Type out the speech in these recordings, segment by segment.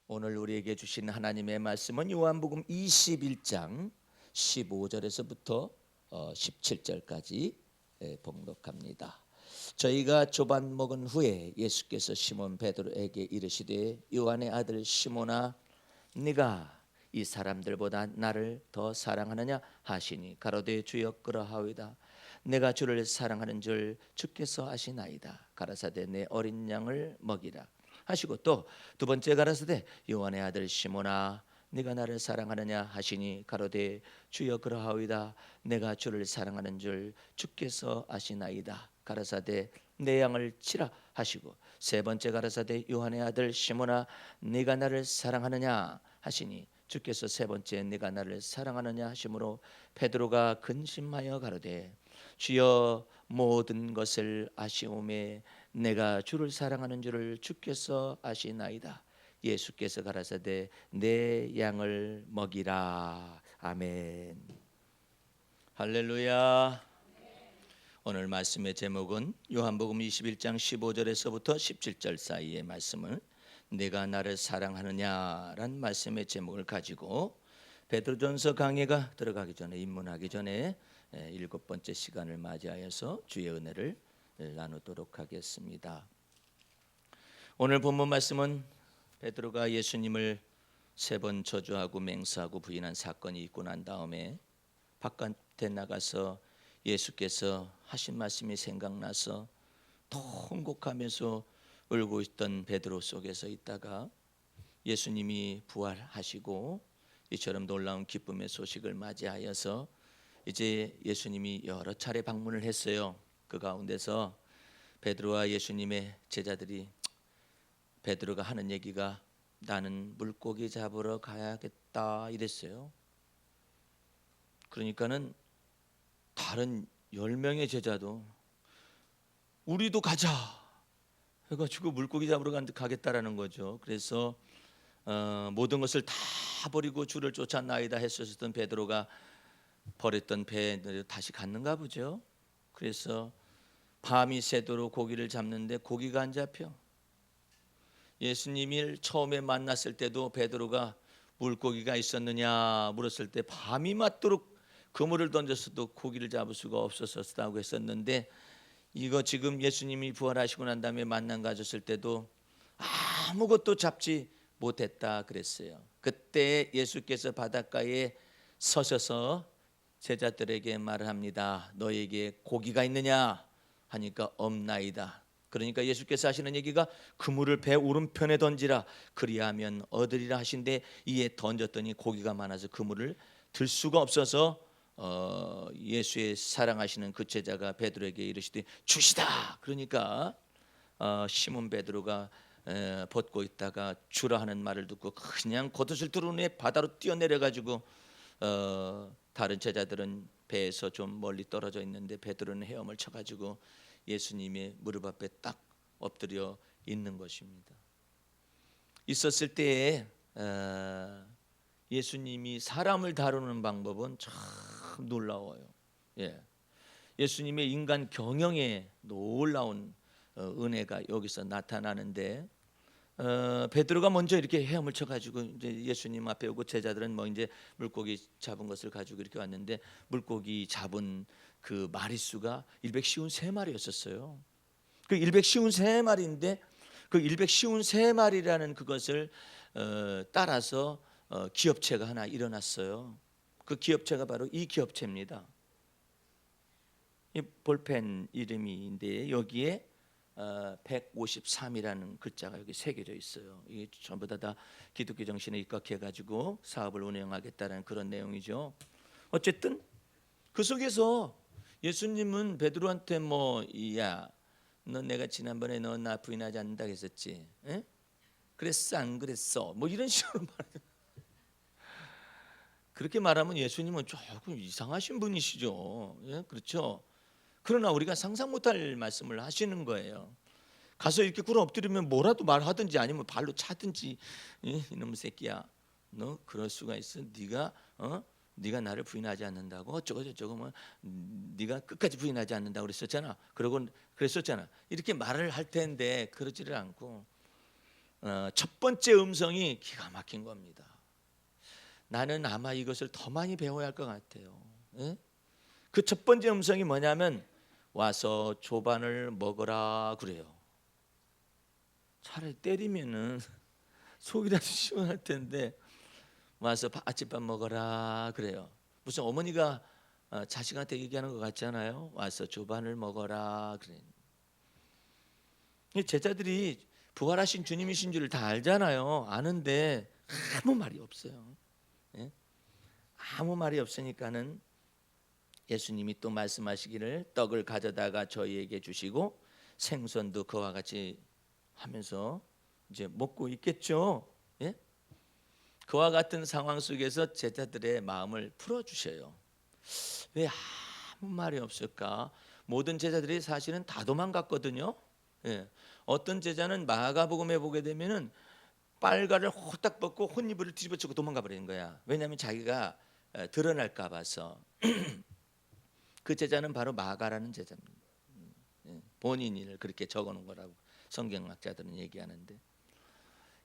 오늘 우리에게 주신 하나님의 말씀은 요한복음 21장 15절에서부터 17절까지 봉독합니다. 저희가 조반 먹은 후에 예수께서 시몬 베드로에게 이르시되 요한의 아들 시몬아 네가 이 사람들보다 나를 더 사랑하느냐 하시니 가로되 주여 그러하오이다. 내가 주를 사랑하는 줄 주께서 아시나이다. 가라사대 내 어린 양을 먹이라 하시고 또 두 번째 가라사대 요한의 아들 시몬아 네가 나를 사랑하느냐 하시니 가로되 주여 그러하오이다. 내가 주를 사랑하는 줄 주께서 아시나이다. 가라사대 내 양을 치라 하시고 세 번째 가라사대 요한의 아들 시몬아 네가 나를 사랑하느냐 하시니 주께서 세 번째 네가 나를 사랑하느냐 하심으로 베드로가 근심하여 가로되 주여 모든 것을 아시오매 내가 주를 사랑하는 줄을 주께서 아시나이다. 예수께서 가라사대 내 양을 먹이라. 아멘. 할렐루야. 오늘 말씀의 제목은 요한복음 21장 15절에서부터 17절 사이의 말씀을 내가 나를 사랑하느냐란 말씀의 제목을 가지고 베드로전서 강해가 들어가기 전에 입문하기 전에 일곱 번째 시간을 맞이하여서 주의 은혜를 나누도록 하겠습니다. 오늘 본문 말씀은 베드로가 예수님을 세 번 저주하고 맹세하고 부인한 사건이 있고 난 다음에 바깥에 나가서 예수께서 하신 말씀이 생각나서 통곡하면서 울고 있던 베드로 속에서 있다가 예수님이 부활하시고 이처럼 놀라운 기쁨의 소식을 맞이하여서 이제 예수님이 여러 차례 방문을 했어요. 그 가운데서 베드로와 예수님의 제자들이 베드로가 하는 얘기가 나는 물고기 잡으러 가야겠다 이랬어요. 그러니까는 다른 10명의 제자도 우리도 가자 해가지고 물고기 잡으러 가겠다라는 거죠. 그래서 모든 것을 다 버리고 주를 쫓아나이다 했었던 베드로가 버렸던 배에 다시 갔는가 보죠. 그래서 밤이 새도록 고기를 잡는데 고기가 안 잡혀. 예수님을 처음에 만났을 때도 베드로가 물고기가 있었느냐 물었을 때 밤이 맞도록 그물을 던졌어도 고기를 잡을 수가 없었다고 했었는데 이거 지금 예수님이 부활하시고 난 다음에 만남 가졌을 때도 아무것도 잡지 못했다 그랬어요. 그때 예수께서 바닷가에 서셔서 제자들에게 말을 합니다. 너에게 고기가 있느냐 하니까 없나이다. 그러니까 예수께서 하시는 얘기가 그물을 배 오른편에 던지라 그리하면 얻으리라 하신데 이에 던졌더니 고기가 많아서 그물을 들 수가 없어서 예수의 사랑하시는 그 제자가 베드로에게 이르시되 주시다. 그러니까 시몬 베드로가 벗고 있다가 주라 하는 말을 듣고 그냥 겉옷을 두른 후에 바다로 뛰어내려 가지고 다른 제자들은 배에서 좀 멀리 떨어져 있는데 베드로는 헤엄을 쳐가지고 예수님의 무릎 앞에 딱 엎드려 있는 것입니다. 있었을 때에 예수님이 사람을 다루는 방법은 참 놀라워요. 예수님의 인간 경영에 놀라운 은혜가 여기서 나타나는데 베드로가 먼저 이렇게 헤엄을 쳐가지고 이제 예수님 앞에 오고 제자들은 뭐 이제 물고기 잡은 것을 가지고 이렇게 왔는데 물고기 잡은 그 마리수가 153마리였었어요. 그 153마리인데 그 153마리라는 그것을 따라서 기업체가 하나 일어났어요. 그 기업체가 바로 이 기업체입니다. 이 볼펜 이름인데 여기에 153이라는 글자가 여기 새겨져 있어요. 이게 전부 다 기독교 정신에 입각해 가지고 사업을 운영하겠다는 그런 내용이죠. 어쨌든 그 속에서 예수님은 베드로한테 야, 너 내가 지난번에 너 나 부인하지 않는다 했었지? 에? 그랬어 안 그랬어? 뭐 이런 식으로 말해요. 그렇게 말하면 예수님은 조금 이상하신 분이시죠. 예? 그렇죠. 그러나 우리가 상상 못할 말씀을 하시는 거예요. 가서 이렇게 꿇어 엎드리면 뭐라도 말하든지 아니면 발로 차든지 이놈 새끼야 너 그럴 수가 있어. 네가 나를 부인하지 않는다고 어쩌고 저쩌고 뭐 네가 끝까지 부인하지 않는다고 그랬었잖아. 그러고 그랬었잖아. 이렇게 말을 할 텐데 그러지를 않고 첫 번째 음성이 기가 막힌 겁니다. 나는 아마 이것을 더 많이 배워야 할 것 같아요. 예? 그 첫 번째 음성이 뭐냐면 와서 조반을 먹어라 그래요. 차라리 때리면은 속이라도 시원할 텐데 와서 아침밥 먹어라 그래요. 무슨 어머니가 자식한테 얘기하는 것 같잖아요. 와서 조반을 먹어라 그래. 제자들이 부활하신 주님이신 줄을 다 알잖아요. 아는데 아무 말이 없어요. 예? 아무 말이 없으니까는 예수님이 또 말씀하시기를 떡을 가져다가 저희에게 주시고 생선도 그와 같이 하면서 이제 먹고 있겠죠. 예? 그와 같은 상황 속에서 제자들의 마음을 풀어 주셔요. 왜 아무 말이 없을까? 모든 제자들이 사실은 다 도망갔거든요. 예. 어떤 제자는 마가복음에 보게 되면은 빨가를 홀딱 벗고 혼이불을 뒤집어치고 도망가 버리는 거야. 왜냐하면 자기가 드러날까 봐서. 그 제자는 바로 마가라는 제자입니다. 본인을 그렇게 적어놓은 거라고 성경학자들은 얘기하는데,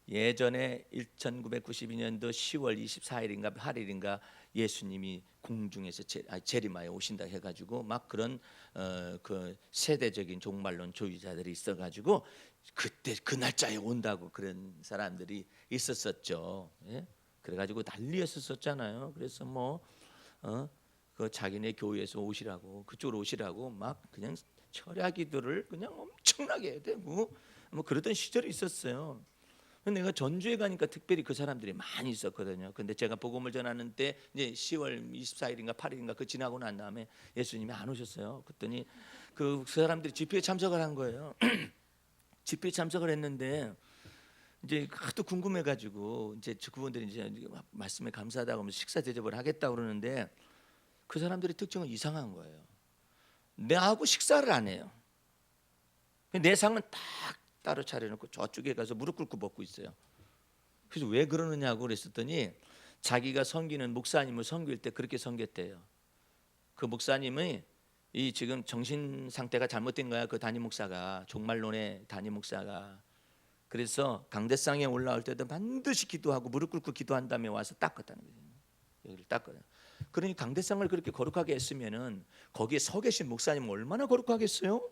예전에 1992년도 10월 24일인가 8일인가 예수님이 공중에서 재림하에 오신다 해가지고 막 그런 그 세대적인 종말론 조주자들이 있어가지고 그때 그 날짜에 온다고 그런 사람들이 있었었죠. 예? 그래가지고 난리였었잖아요. 그래서 그 자기네 교회에서 오시라고, 그쪽으로 오시라고 막 그냥 철야기도를 그냥 엄청나게 해야 되고 뭐 그러던 시절이 있었어요. 내가 전주에 가니까 특별히 그 사람들이 많이 있었거든요. 근데 제가 복음을 전하는 때 이제 10월 24일인가 8일인가 그 지나고 난 다음에 예수님이 안 오셨어요. 그랬더니 그 사람들이 집회에 참석을 한 거예요. 집회에 참석을 했는데 이제 하도 궁금해가지고 이제 그분들이 이제 말씀에 감사하다고 하면서 식사 대접을 하겠다 그러는데 그 사람들의 특징은 이상한 거예요. 내하고 식사를 안 해요. 내 상은 딱 따로 차려놓고 저쪽에 가서 무릎 꿇고 먹고 있어요. 그래서 왜 그러느냐고 그랬더니 자기가 섬기는 목사님을 섬길 때 그렇게 섬겼대요. 그 목사님이 이 지금 정신 상태가 잘못된 거야. 그 담임 목사가, 종말론의 담임 목사가. 그래서 강대상에 올라올 때도 반드시 기도하고 무릎 꿇고 기도한 다음에 와서 닦았다는 거예요. 여기를 닦아요. 그러니 강대상을 그렇게 거룩하게 했으면은 거기에 서 계신 목사님은 얼마나 거룩하겠어요?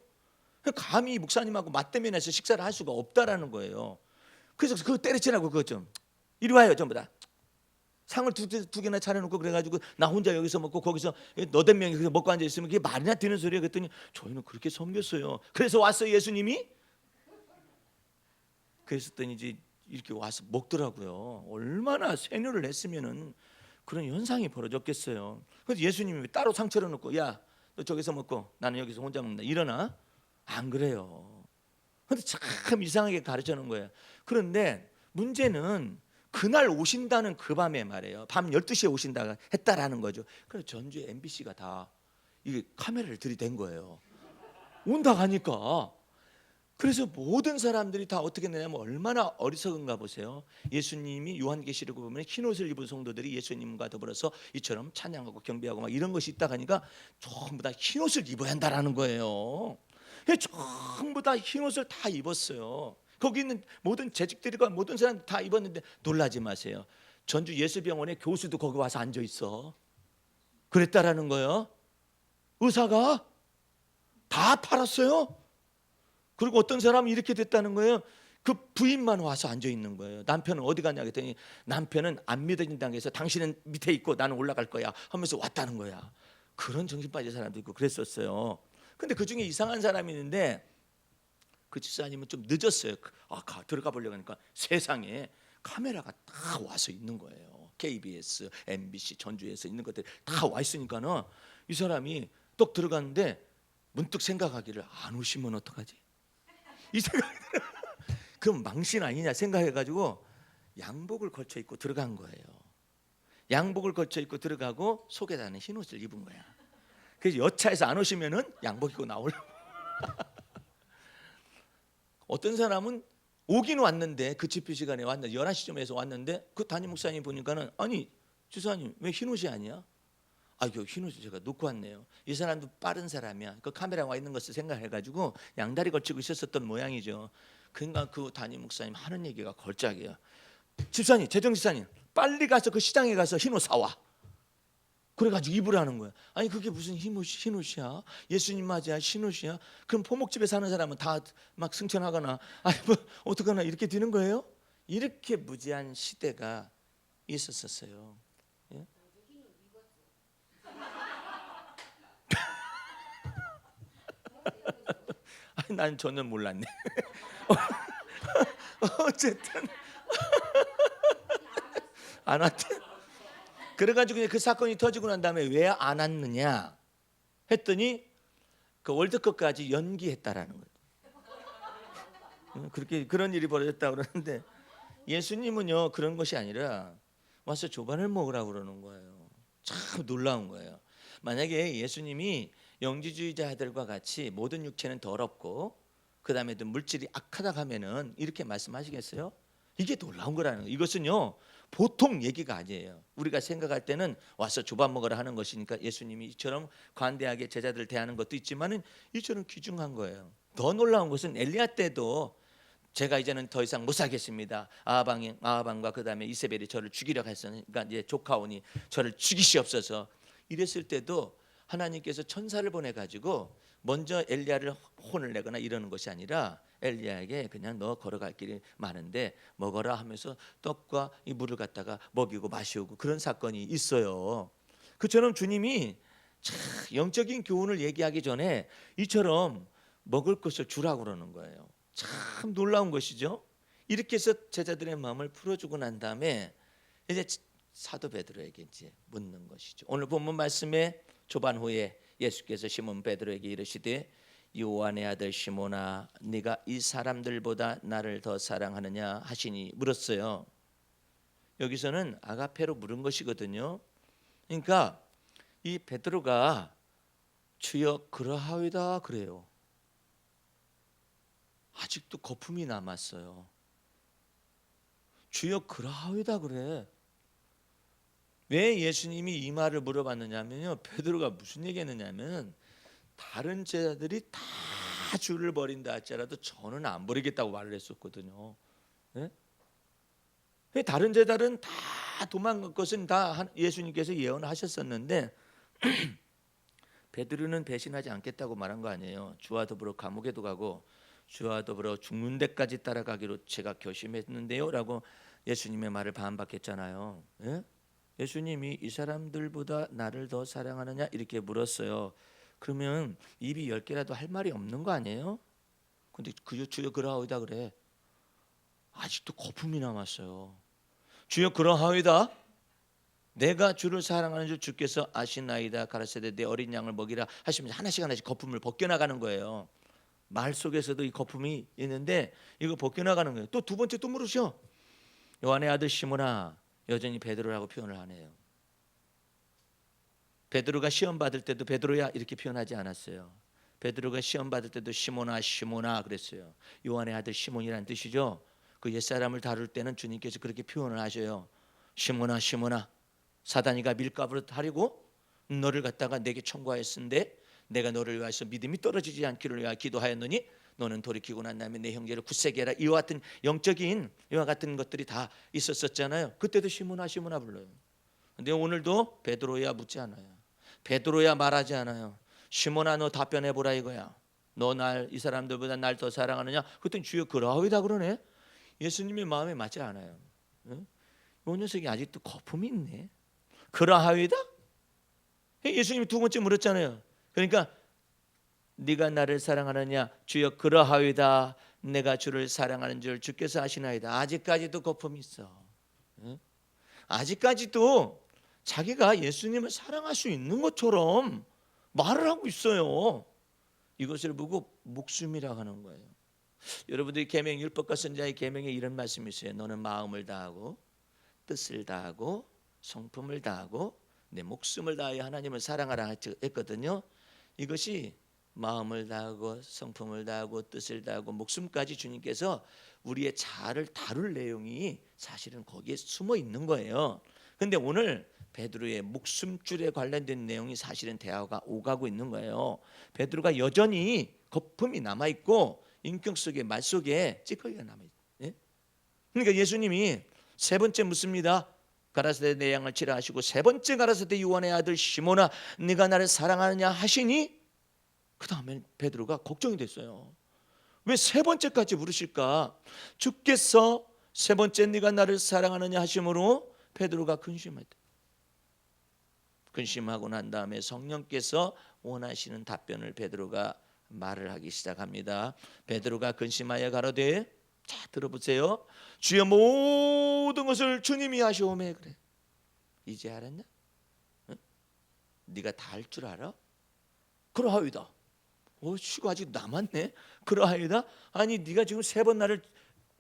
감히 목사님하고 맞대면해서 식사를 할 수가 없다라는 거예요. 그래서 그거 때려치라고 그거 좀 이리 와요 전부 다. 상을 두 개나 차려놓고 그래가지고 나 혼자 여기서 먹고 거기서 너댓 명이 먹고 앉아 있으면 그게 말이나 되는 소리야. 그랬더니 저희는 그렇게 섬겼어요. 그래서 왔어요 예수님이. 그랬더니 이제 이렇게 와서 먹더라고요. 얼마나 세뇌를 했으면은 그런 현상이 벌어졌겠어요. 그래서 예수님이 따로 상 차려놓고 야 너 저기서 먹고 나는 여기서 혼자 먹는다 일어나. 안 그래요. 근데 참 이상하게 가르쳐 놓은 거예요. 그런데 문제는 그날 오신다는 그 밤에 말이에요. 밤 12시에 오신다가 했다라는 거죠. 그래서 전주에 MBC가 다 이게 카메라를 들이댄 거예요. 온다 가니까. 그래서 모든 사람들이 다 어떻게 되냐면 얼마나 어리석은가 보세요. 예수님이 요한계시록을 보면 흰 옷을 입은 성도들이 예수님과 더불어서 이처럼 찬양하고 경배하고 막 이런 것이 있다 가니까 전부 다 흰 옷을 입어야 한다라는 거예요. 전부 다 흰 옷을 다 입었어요. 거기 있는 모든 재직들과 모든 사람 다 입었는데 놀라지 마세요. 전주 예수병원의 교수도 거기 와서 앉아 있어. 그랬다라는 거예요. 의사가 다 팔았어요. 그리고 어떤 사람은 이렇게 됐다는 거예요. 그 부인만 와서 앉아 있는 거예요. 남편은 어디 갔냐 그랬더니 남편은 안 믿어진다고 해서 당신은 밑에 있고 나는 올라갈 거야 하면서 왔다는 거야. 그런 정신 빠진 사람도 있고 그랬었어요. 근데 그 중에 이상한 사람이 있는데 그 집사님은 좀 늦었어요. 들어가 보려고 하니까 세상에 카메라가 다 와서 있는 거예요. KBS, MBC, 전주에서 있는 것들이 다 와 있으니까는 이 사람이 떡 들어갔는데 문득 생각하기를 안 오시면 어떡하지? 이 생각이 들어요. 그럼 망신 아니냐 생각해가지고 양복을 걸쳐 입고 들어간 거예요. 양복을 걸쳐 입고 들어가고 속에다는 흰 옷을 입은 거야. 그래서 여차에서 안 오시면은 양복 입고 나오려고. 어떤 사람은 오긴 왔는데 그 집회 시간에 왔는데 11시쯤에서 왔는데 그 담임 목사님 보니까는 아니 주사님 왜 흰 옷이 아니야? 그 흰 옷을 제가 놓고 왔네요. 이 사람도 빠른 사람이야. 그 카메라 와 있는 것을 생각해가지고 양다리 걸치고 있었던 모양이죠. 그러니까 그 담임 목사님 하는 얘기가 걸작이에요. 집사님, 재정 집사님, 빨리 가서 그 시장에 가서 흰옷 사와. 그래가지고 입으라 하는 거야. 아니 그게 무슨 흰옷이야? 예수님 맞이야 흰옷이야? 그럼 포목집에 사는 사람은 다 막 승천하거나 아니 뭐 어떡하나 이렇게 되는 거예요? 이렇게 무지한 시대가 있었었어요. 예? 아니 난 전혀 몰랐네. 어쨌든 안 왔대. 그래가지고 그 사건이 터지고 난 다음에 왜 안 왔느냐 했더니 그 월드컵까지 연기했다라는 거예요. 그렇게 그런 일이 벌어졌다 그러는데 예수님은요 그런 것이 아니라 와서 조반을 먹으라고 그러는 거예요. 참 놀라운 거예요. 만약에 예수님이 영지주의자들과 같이 모든 육체는 더럽고 그 다음에도 물질이 악하다 하면은 이렇게 말씀하시겠어요? 이게 놀라운 거라는 거예요. 이것은요 보통 얘기가 아니에요. 우리가 생각할 때는 와서 조반 먹으라 하는 것이니까 예수님이 이처럼 관대하게 제자들을 대하는 것도 있지만은 이처럼 귀중한 거예요. 더 놀라운 것은 엘리야 때도 제가 이제는 더 이상 못 살겠습니다. 아하방과 그 다음에 이세벨이 저를 죽이려고 했으니까 이제 조카오니 저를 죽이시옵소서. 이랬을 때도 하나님께서 천사를 보내 가지고 먼저 엘리야를 혼을 내거나 이러는 것이 아니라 엘리야에게 그냥 너 걸어갈 길이 많은데 먹어라 하면서 떡과 이 물을 갖다가 먹이고 마시고 그런 사건이 있어요. 그처럼 주님이 참 영적인 교훈을 얘기하기 전에 이처럼 먹을 것을 주라고 그러는 거예요. 참 놀라운 것이죠. 이렇게 해서 제자들의 마음을 풀어주고 난 다음에 이제 사도 베드로에게 이제 묻는 것이죠. 오늘 본문 말씀에 조반 후에 예수께서 시몬 베드로에게 이르시되 요한의 아들 시몬아 네가 이 사람들보다 나를 더 사랑하느냐 하시니 물었어요. 여기서는 아가페로 물은 것이거든요. 그러니까 이 베드로가 주여 그러하이다 그래요. 아직도 거품이 남았어요. 주여 그러하이다 그래. 왜 예수님이 이 말을 물어봤느냐면요. 베드로가 무슨 얘기했느냐면 다른 제자들이 다 주를 버린다 할지라도 저는 안 버리겠다고 말을 했었거든요. 네? 다른 제자들은 다 도망갈 것은 다 예수님께서 예언하셨었는데 베드로는 배신하지 않겠다고 말한 거 아니에요. 주와 더불어 감옥에도 가고 주와 더불어 죽는 데까지 따라가기로 제가 결심했는데요 라고 예수님의 말을 반박했잖아요. 예? 예수님이 이 사람들보다 나를 더 사랑하느냐 이렇게 물었어요. 그러면 입이 10개라도 할 말이 없는 거 아니에요? 근데 주여 그러하이다 그래. 아직도 거품이 남았어요. 주여 그러하이다. 내가 주를 사랑하는 줄 주께서 아시나이다. 가라사대 내 어린 양을 먹이라 하시면서 하나씩 거품을 벗겨나가는 거예요. 말 속에서도 이 거품이 있는데 이거 벗겨나가는 거예요. 또 두 번째 또 물으셔. 요한의 아들 시몬아 여전히 베드로라고 표현을 하네요. 베드로가 시험 받을 때도 베드로야 이렇게 표현하지 않았어요. 베드로가 시험 받을 때도 시몬아 시몬아 그랬어요. 요한의 아들 시몬이라는 뜻이죠. 그 옛사람을 다룰 때는 주님께서 그렇게 표현을 하셔요. 시몬아 시몬아 사단이가 밀가부를 하려고 너를 갖다가 내게 청구하였은데 내가 너를 위하여서 믿음이 떨어지지 않기를 위하여 기도하였느니 너는 돌이키고 난 다음에 내 형제를 굳세게 해라. 이와 같은 영적인 이와 같은 것들이 다 있었었잖아요. 그때도 시몬아 시몬아 불러요. 근데 오늘도 베드로야 묻지 않아요. 베드로야 말하지 않아요. 시몬아 너 답변해보라 이거야. 너 이 사람들보다 날 더 사랑하느냐? 그랬더니 주여 그러하이다 그러네. 예수님의 마음에 맞지 않아요. 이 녀석이 아직도 거품이 있네. 그러하이다? 예수님이 두 번째 물었잖아요. 그러니까 네가 나를 사랑하느냐? 주여 그러하이다. 내가 주를 사랑하는 줄 주께서 아시나이다. 아직까지도 거품이 있어. 아직까지도 자기가 예수님을 사랑할 수 있는 것처럼 말을 하고 있어요. 이것을 보고 목숨이라고 하는 거예요. 여러분들이 계명 율법과 선지자의 계명에 이런 말씀이 있어요. 너는 마음을 다하고 뜻을 다하고 성품을 다하고 내 목숨을 다하여 하나님을 사랑하라 했거든요. 이것이 마음을 다하고 성품을 다하고 뜻을 다하고 목숨까지 주님께서 우리의 자아를 다룰 내용이 사실은 거기에 숨어 있는 거예요. 근데 오늘 베드로의 목숨줄에 관련된 내용이 사실은 대화가 오가고 있는 거예요. 베드로가 여전히 거품이 남아 있고 인격 속에 말 속에 찌꺼기가 남아있어요. 예? 그러니까 예수님이 세 번째 묻습니다. 가라사대 내 양을 치라 하시고 세 번째 가라사대 요한의 아들 시몬아 네가 나를 사랑하느냐 하시니 그 다음에 베드로가 걱정이 됐어요. 왜 세 번째까지 물으실까? 주께서 세 번째 네가 나를 사랑하느냐 하심으로 베드로가 근심했다. 근심하고 난 다음에 성령께서 원하시는 답변을 베드로가 말을 하기 시작합니다. 베드로가 근심하여 가로되, 자 들어보세요. 주의 모든 것을 주님이 하시오매. 그래. 이제 알았냐? 응? 네가 다 할 줄 알아? 그러하이다. 쉬고 아직 남았네. 그러하이다. 아니 네가 지금 세 번 나를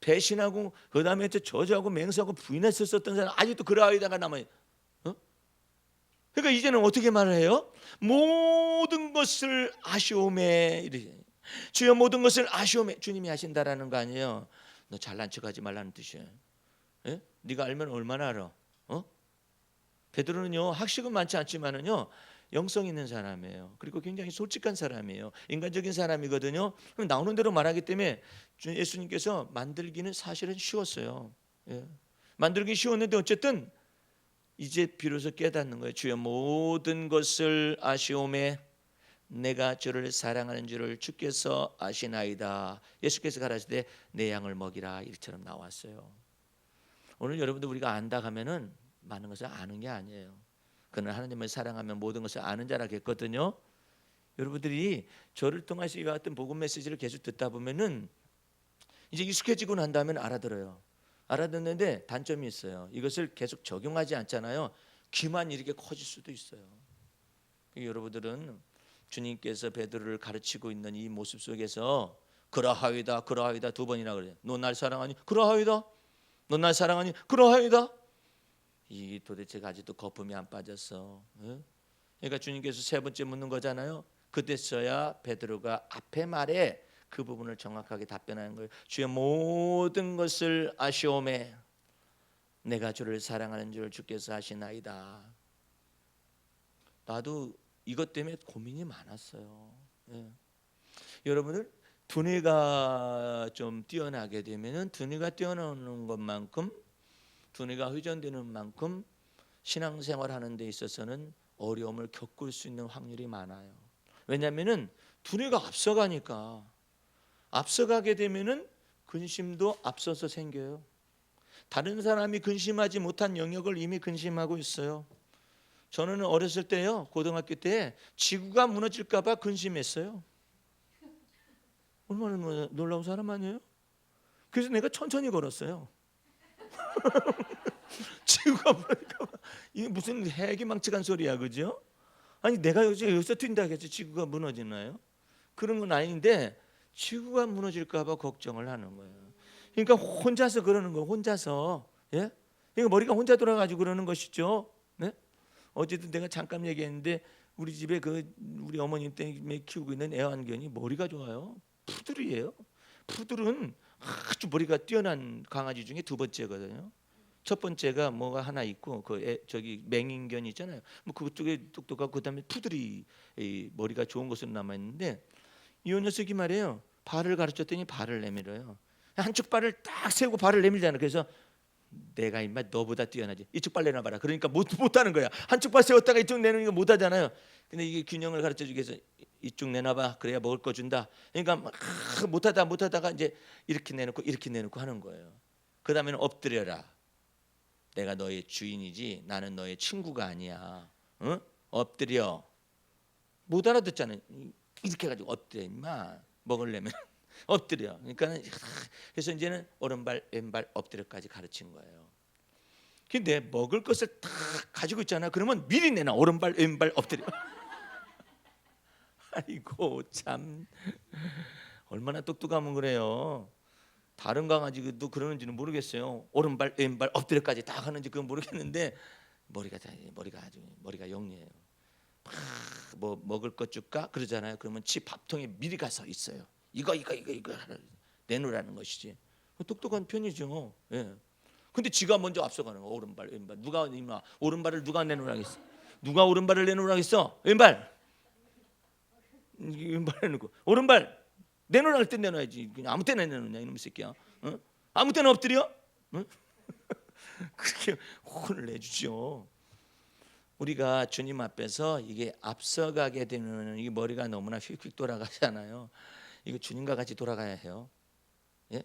배신하고 그 다음에 저주하고 맹세하고 부인했었던 사람 아직도 그러하이다가 남아요. 그러니까 이제는 어떻게 말을 해요? 모든 것을 아시오매. 이래. 주여 모든 것을 아시오매. 주님이 하신다라는 거 아니에요. 너 잘난 척하지 말라는 뜻이에요. 예? 네가 알면 얼마나 알아? 베드로는요 학식은 많지 않지만은요 영성 있는 사람이에요. 그리고 굉장히 솔직한 사람이에요. 인간적인 사람이거든요. 그럼 나오는 대로 말하기 때문에 예수님께서 만들기는 사실은 쉬웠어요. 예. 만들기 쉬웠는데 어쨌든 이제 비로소 깨닫는 거예요. 주여 모든 것을 아시오매 내가 주를 사랑하는 줄을 주께서 아시나이다. 예수께서 가라사대 내 양을 먹이라. 이처럼 나왔어요. 오늘 여러분들 우리가 안다 하면은 많은 것을 아는 게 아니에요. 그는 하나님을 사랑하면 모든 것을 아는 자라 했거든요. 여러분들이 저를 통해서 이와 같은 복음 메시지를 계속 듣다 보면은 이제 익숙해지고 난 다음에 알아들어요. 알아듣는데 단점이 있어요. 이것을 계속 적용하지 않잖아요. 귀만 이렇게 커질 수도 있어요. 여러분들은 주님께서 베드로를 가르치고 있는 이 모습 속에서 그러하이다 그러하이다 두 번이나 그래요. 너 날 사랑하니? 그러하이다. 너 날 사랑하니? 그러하이다. 이 도대체 아직도 거품이 안 빠졌어. 그러니까 주님께서 세 번째 묻는 거잖아요. 그때서야 베드로가 앞에 말에 그 부분을 정확하게 답변하는 거예요. 주의 모든 것을 아시오매 내가 주를 사랑하는 줄 주께서 아시나이다. 나도 이것 때문에 고민이 많았어요. 여러분들 두뇌가 좀 뛰어나게 되면은 두뇌가 뛰어나는 것만큼 두뇌가 회전되는 만큼 신앙생활 하는 데 있어서는 어려움을 겪을 수 있는 확률이 많아요. 왜냐하면은 두뇌가 앞서가니까 앞서가게 되면은 근심도 앞서서 생겨요. 다른 사람이 근심하지 못한 영역을 이미 근심하고 있어요. 저는 어렸을 때요, 고등학교 때 지구가 무너질까 봐 근심했어요. 얼마나 놀라운 사람 아니에요? 그래서 내가 천천히 걸었어요. 지구가 무너질까 봐. 이게 무슨 해기망측한 소리야, 그죠? 아니 내가 여기서 뛴다 해서 지구가 무너지나요? 그런 건 아닌데 지구가 무너질까 봐 걱정을 하는 거예요. 그러니까 혼자서 그러는 거, 혼자서. 예? 그러니까 머리가 혼자 돌아가지고 그러는 것이죠. 네? 어제도 내가 잠깐 얘기했는데 우리 집에 우리 어머님 때문에 키우고 있는 애완견이 머리가 좋아요. 푸들이에요. 푸들은 아주 머리가 뛰어난 강아지 중에 두 번째거든요. 첫 번째가 뭐가 하나 있고 저기 맹인견 있잖아요. 뭐 그쪽에 똑똑하고 그다음에 푸들이 머리가 좋은 것으로 남아 있는데 이 녀석이 말이에요. 발을 가르쳤더니 발을 내밀어요. 한쪽 발을 딱 세우고 발을 내밀잖아요. 그래서 내가 임마 너보다 뛰어나지. 이쪽 발 내놔봐라. 그러니까 못하는 거야. 한쪽 발 세웠다가 이쪽 내놓는 거 못하잖아요. 근데 이게 균형을 가르쳐주기 위해서 이쪽 내놔봐. 그래야 먹을 거 준다. 그러니까 못하다가 이제 이렇게 내놓고 하는 거예요. 그 다음에는 엎드려라. 내가 너의 주인이지 나는 너의 친구가 아니야. 응? 엎드려. 못 알아듣잖아요. 이렇게 해가지고 엎드려 임마. 먹으려면 엎드려. 그러니까 그래서 이제는 오른발 왼발 엎드려까지 가르친 거예요. 근데 먹을 것을 다 가지고 있잖아. 그러면 미리 내놔. 오른발 왼발 엎드려. 아이고 참 얼마나 똑똑하면 그래요. 다른 강아지도 그러는지는 모르겠어요. 오른발 왼발 엎드려까지 다 하는지 그건 모르겠는데 머리가 영리해요. 뭐 먹을 것 줄까 그러잖아요. 그러면 지 밥통에 미리 가서 있어요. 이거 내놓으라는 것이지. 똑똑한 편이죠. 예. 근데 지가 먼저 앞서가는 거. 오른발 왼발 누가 오른발을 누가 내놓으라겠어? 누가 오른발을 내놓으라겠어? 왼발 내놓고 오른발 내놓을 때 내놔야지. 그냥 아무 때나 내놓냐 이놈의 새끼야. 어? 아무 때나 엎드려? 어? 그렇게 혼을 내주죠. 우리가 주님 앞에서 이게 앞서가게 되면 이 머리가 너무나 휙휙 돌아가잖아요. 이거 주님과 같이 돌아가야 해요. 예?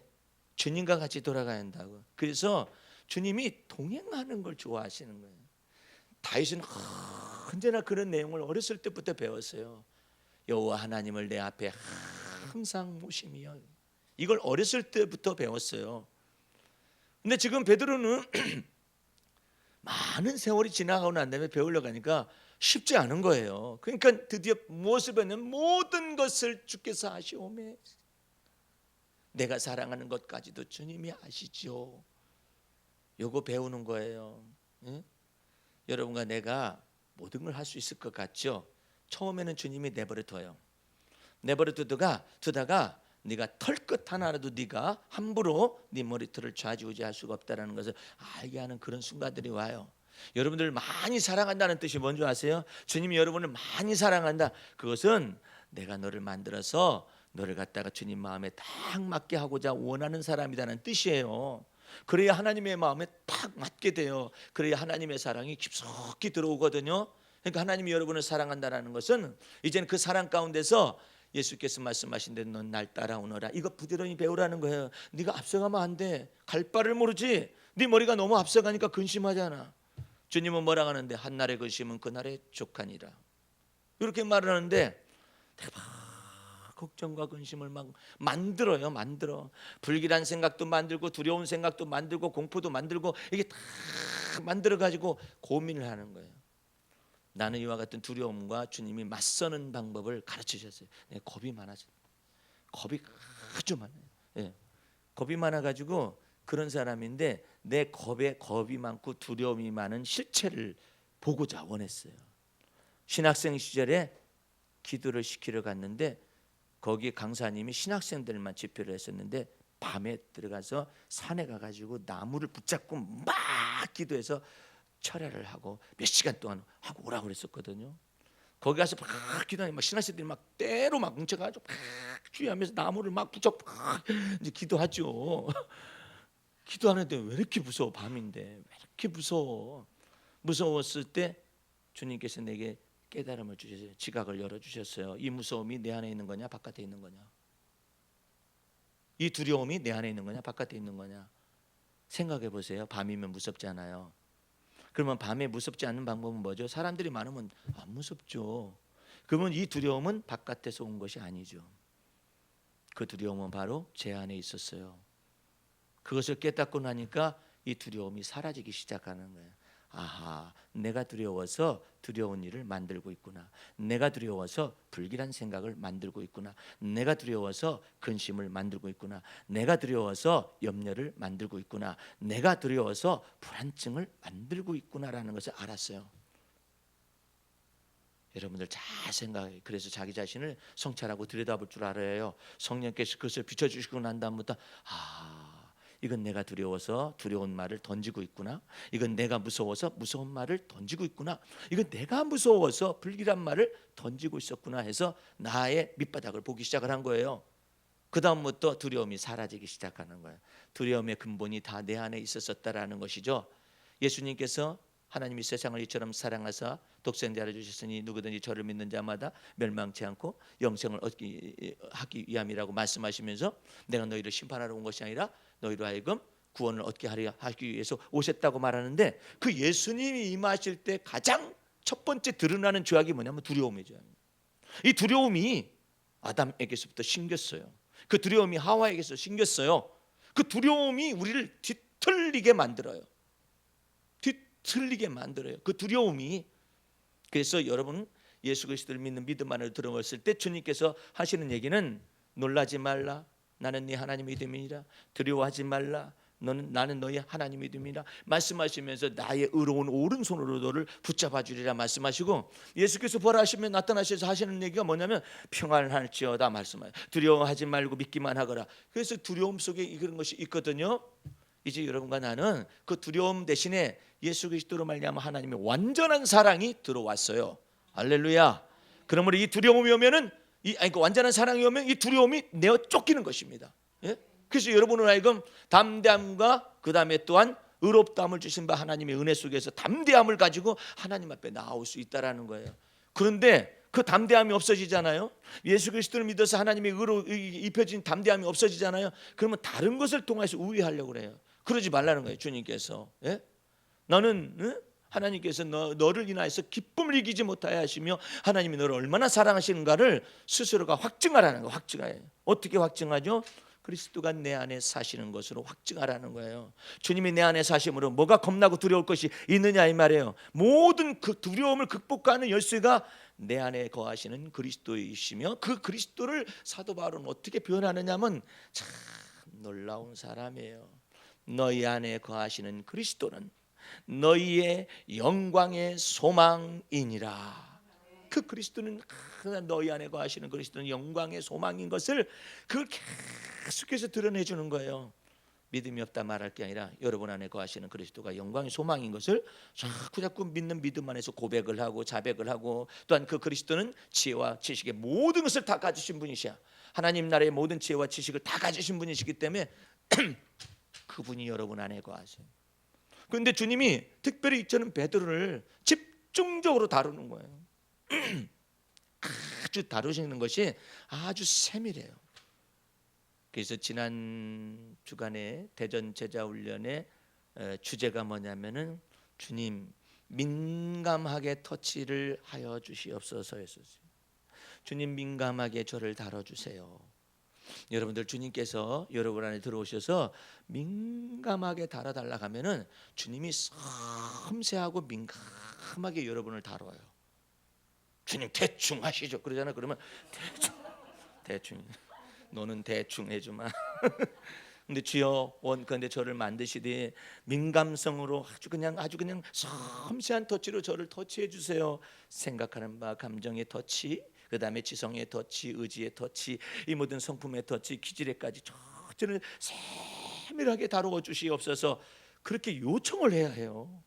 주님과 같이 돌아가야 한다고. 그래서 주님이 동행하는 걸 좋아하시는 거예요. 다윗은 언제나 그런 내용을 어렸을 때부터 배웠어요. 여호와 하나님을 내 앞에 항상 모심이여. 이걸 어렸을 때부터 배웠어요. 근데 지금 베드로는 많은 세월이 지나가고 난 다음에 배우려고 하니까 쉽지 않은 거예요. 그러니까 드디어 무엇을 배우냐면 모든 것을 주께서 아시오매. 내가 사랑하는 것까지도 주님이 아시죠. 요거 배우는 거예요. 응? 여러분과 내가 모든 걸 할 수 있을 것 같죠? 처음에는 주님이 내버려 둬요. 내버려 두다가 네가 털끝 하나라도 네가 함부로 네 머리털을 좌지우지할 수가 없다는 것을 알게 하는 그런 순간들이 와요. 여러분들 많이 사랑한다는 뜻이 뭔지 아세요? 주님이 여러분을 많이 사랑한다. 그것은 내가 너를 만들어서 너를 갖다가 주님 마음에 딱 맞게 하고자 원하는 사람이라는 뜻이에요. 그래야 하나님의 마음에 딱 맞게 돼요. 그래야 하나님의 사랑이 깊숙이 들어오거든요. 그러니까 하나님이 여러분을 사랑한다는 것은 이제는 그 사랑 가운데서 예수께서 말씀하신 대로 넌 날 따라오너라. 이거 부지런히 배우라는 거예요. 네가 앞서가면 안 돼. 갈 바를 모르지. 네 머리가 너무 앞서가니까 근심하잖아. 주님은 뭐라 하는데 한날의 근심은 그날의 족하니라. 이렇게 말을 하는데 걱정과 근심을 막 만들어. 불길한 생각도 만들고 두려운 생각도 만들고 공포도 만들고 이게 다 만들어 가지고 고민을 하는 거예요. 나는 이와 같은 두려움과 주님이 맞서는 방법을 가르쳐 주셨어요. 겁이 많아져. 겁이 아주 많아요. 예. 겁이 많아 가지고 그런 사람인데 내 겁이 많고 두려움이 많은 실체를 보고자 원했어요. 신학생 시절에 기도를 시키러 갔는데 거기 강사님이 신학생들만 집회를 했었는데 밤에 들어가서 산에 가가지고 나무를 붙잡고 막 기도해서 철야를 하고 몇 시간 동안 하고 오라고 그랬었거든요. 거기 가서 막 기도하니 막 신학생들이 막 때로 막 뭉쳐가지고 막 주의하면서 나무를 막 붙잡고 이제 기도하죠. 기도하는데 왜 이렇게 무서워? 밤인데 왜 이렇게 무서워? 무서웠을 때 주님께서 내게 깨달음을 주셨어요. 지각을 열어주셨어요. 이 무서움이 내 안에 있는 거냐 바깥에 있는 거냐, 이 두려움이 내 안에 있는 거냐 바깥에 있는 거냐 생각해 보세요. 밤이면 무섭잖아요. 그러면 밤에 무섭지 않는 방법은 뭐죠? 사람들이 많으면 안 무섭죠. 그러면 이 두려움은 바깥에서 온 것이 아니죠. 그 두려움은 바로 제 안에 있었어요. 그것을 깨닫고 나니까 이 두려움이 사라지기 시작하는 거예요. 아하, 내가 두려워서 두려운 일을 만들고 있구나. 내가 두려워서 불길한 생각을 만들고 있구나. 내가 두려워서 근심을 만들고 있구나. 내가 두려워서 염려를 만들고 있구나. 내가 두려워서 불안증을 만들고 있구나라는 것을 알았어요. 여러분들 잘 생각해요. 그래서 자기 자신을 성찰하고 들여다볼 줄 알아요. 성령께서 그것을 비춰주시고 난 다음부터 이건 내가 두려워서 두려운 말을 던지고 있구나. 이건 내가 무서워서 무서운 말을 던지고 있구나. 이건 내가 무서워서 불길한 말을 던지고 있었구나 해서 나의 밑바닥을 보기 시작을 한 거예요. 그 다음부터 두려움이 사라지기 시작하는 거예요. 두려움의 근본이 다 내 안에 있었다라는 것이죠. 예수님께서 하나님이 세상을 이처럼 사랑하사 독생자를 주셨으니 누구든지 저를 믿는 자마다 멸망치 않고 영생을 얻기 하기 위함이라고 말씀하시면서 내가 너희를 심판하러 온 것이 아니라 너희로 하여금 구원을 얻게 하기 위해서 오셨다고 말하는데, 그 예수님이 임하실 때 가장 첫 번째 드러나는 죄악이 뭐냐면 두려움의 죄악입니다. 이 두려움이 아담에게서부터 생겼어요. 그 두려움이 하와에게서 생겼어요. 그 두려움이 우리를 뒤틀리게 만들어요. 뒤틀리게 만들어요. 그 두려움이. 그래서 여러분 예수 그리스도를 믿는 믿음 안을 들어왔을 때 주님께서 하시는 얘기는 놀라지 말라. 나는 네 하나님의 믿음이라. 두려워하지 말라. 나는 너의 하나님의 믿음이라 말씀하시면서 나의 의로운 오른손으로 너를 붙잡아 주리라 말씀하시고, 예수께서 부활하시면 나타나셔서 하시는 얘기가 뭐냐면 평안을 할지어다 말씀하세요. 두려워하지 말고 믿기만 하거라. 그래서 두려움 속에 그런 것이 있거든요. 이제 여러분과 나는 그 두려움 대신에 예수 그리스도로 말미암아 하나님의 완전한 사랑이 들어왔어요. 할렐루야. 그러므로 이 두려움이 오면은 그러니까 완전한 사랑이 오면 이 두려움이 내어 쫓기는 것입니다. 예? 그래서 여러분을 하여금 담대함과 그 다음에 또한 의롭다함을 주신 바 하나님의 은혜 속에서 담대함을 가지고 하나님 앞에 나올 수 있다라는 거예요. 그런데 그 담대함이 없어지잖아요. 예수 그리스도를 믿어서 하나님의 의로 입혀진 담대함이 없어지잖아요. 그러면 다른 것을 통해서 우위하려고 그래요. 그러지 말라는 거예요. 주님께서. 예? 너는 하나님께서 너를 인하여서 기쁨을 이기지 못하여 하시며 하나님이 너를 얼마나 사랑하시는가를 스스로가 확증하라는 거예요. 확증하여. 어떻게 확증하죠? 그리스도가 내 안에 사시는 것으로 확증하라는 거예요. 주님이 내 안에 사심으로 뭐가 겁나고 두려울 것이 있느냐 이 말이에요. 모든 그 두려움을 극복하는 열쇠가 내 안에 거하시는 그리스도이시며 그 그리스도를 사도 바울은 어떻게 표현하느냐면 참 놀라운 사람이에요. 너희 안에 거하시는 그리스도는 너희의 영광의 소망이니라. 그 그리스도는 너희 안에 거하시는 그리스도는 영광의 소망인 것을 그걸 계속해서 드러내주는 거예요. 믿음이 없다 말할 게 아니라 여러분 안에 거하시는 그리스도가 영광의 소망인 것을 자꾸 믿는 믿음 안에서 고백을 하고 자백을 하고 또한 그 그리스도는 지혜와 지식의 모든 것을 다 가지신 분이시야. 하나님 나라의 모든 지혜와 지식을 다 가지신 분이시기 때문에 그분이 여러분 안에 거하세요. 그런데 주님이 특별히 저는 베드로를 집중적으로 다루는 거예요. 아주 다루시는 것이 아주 세밀해요. 그래서 지난 주간에 대전 제자훈련의 주제가 뭐냐면은 주님 민감하게 터치를 하여 주시옵소서였어요. 주님 민감하게 저를 다뤄주세요. 여러분들 주님께서 여러분 안에 들어오셔서 민감하게 다뤄달라 하면은 주님이 섬세하고 민감하게 여러분을 다뤄요. 주님 대충 하시죠. 그러잖아요. 그러면 대충 너는 대충 해주마. 근데 주여 원컨대 저를 만드시되 민감성으로 아주 그냥 섬세한 터치로 저를 터치해 주세요. 생각하는 바 감정의 터치, 그 다음에 지성의 터치, 의지의 터치, 이 모든 성품의 터치, 기질에까지 저를 세밀하게 다루어 주시옵소서. 그렇게 요청을 해야 해요.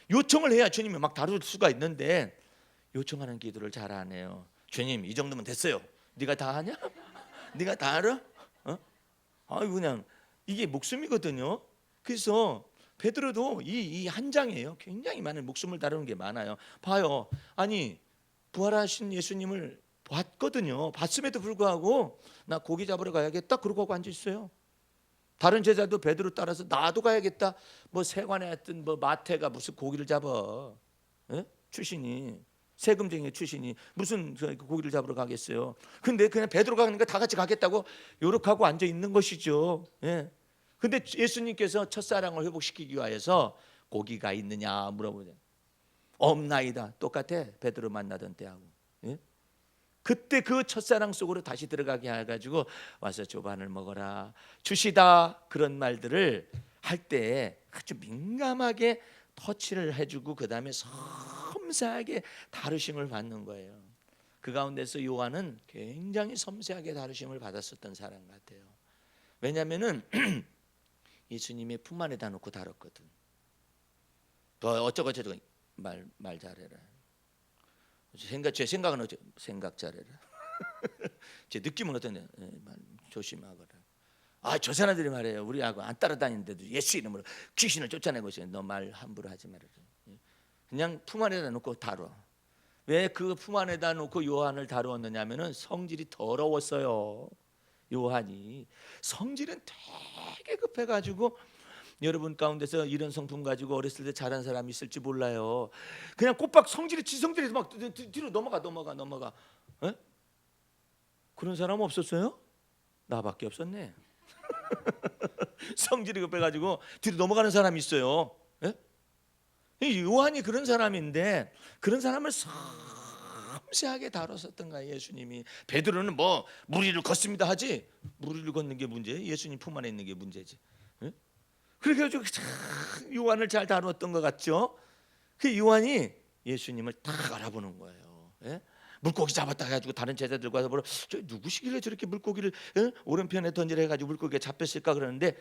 요청을 해야 주님이 막 다룰 수가 있는데 요청하는 기도를 잘 안 해요. 주님 이 정도면 됐어요. 네가 다 하냐? 네가 다 알아? 그냥 이게 목숨이거든요. 그래서 베드로도 이 한 장이에요. 굉장히 많은 목숨을 다루는 게 많아요. 봐요. 아니 부활하신 예수님을 봤거든요. 봤음에도 불구하고 나 고기 잡으러 가야겠다 그러고 하고 앉아 있어요. 다른 제자도 베드로 따라서 나도 가야겠다. 뭐 세관에 하여튼 뭐 마태가 무슨 고기를 잡아? 출신이 세금쟁이 출신이 무슨 고기를 잡으러 가겠어요. 근데 그냥 베드로가 가니까 다 같이 가겠다고 요렇게 하고 앉아 있는 것이죠. 근데 예수님께서 첫사랑을 회복시키기 위하여서 고기가 있느냐 물어보죠. 없나이다. 똑같아. 베드로 만나던 때하고. 그때 그 첫사랑 속으로 다시 들어가게 해가지고 와서 조반을 먹어라 주시다 그런 말들을 할 때 아주 민감하게 터치를 해주고 그 다음에 섬세하게 다루심을 받는 거예요. 그 가운데서 요한은 굉장히 섬세하게 다루심을 받았었던 사람 같아요. 왜냐하면은 예수님의 품 안에다 놓고 다뤘거든. 너 어쩌고저쩌고 말 잘해라. 제 생각은 어째 생각 잘해라. 제 느낌은 어떤데 조심하거라. 저 사람들이 말해요. 우리하고 안 따라다니는데도 예수 이름으로 귀신을 쫓아내고 있어요. 너 말 함부로 하지 말아라. 그냥 품 안에다 놓고 다뤄. 왜 그 품 안에다 놓고 요한을 다루었느냐면은 성질이 더러웠어요. 요한이 성질은 되게 급해가지고 여러분 가운데서 이런 성품 가지고 어렸을 때 자란 사람이 있을지 몰라요. 그냥 꼬박 지성질에서 막 뒤로 넘어가. 그런 사람 없었어요? 나밖에 없었네. 성질이 급해가지고 뒤로 넘어가는 사람이 있어요. 요한이 그런 사람인데 그런 사람을 섬세하게 다뤘었던 거예요. 예수님이. 베드로는 뭐 무리를 걷습니다 하지 무리를 걷는 게 문제예요. 예수님 품 안에 있는 게 문제지. 그래가지고 요한을 잘 다루었던 것 같죠. 그 요한이 예수님을 딱 알아보는 거예요. 물고기 잡았다 해가지고 다른 제자들과 와서 저 누구시길래 저렇게 물고기를 오른편에 던지려 해가지고 물고기가 잡혔을까 그러는데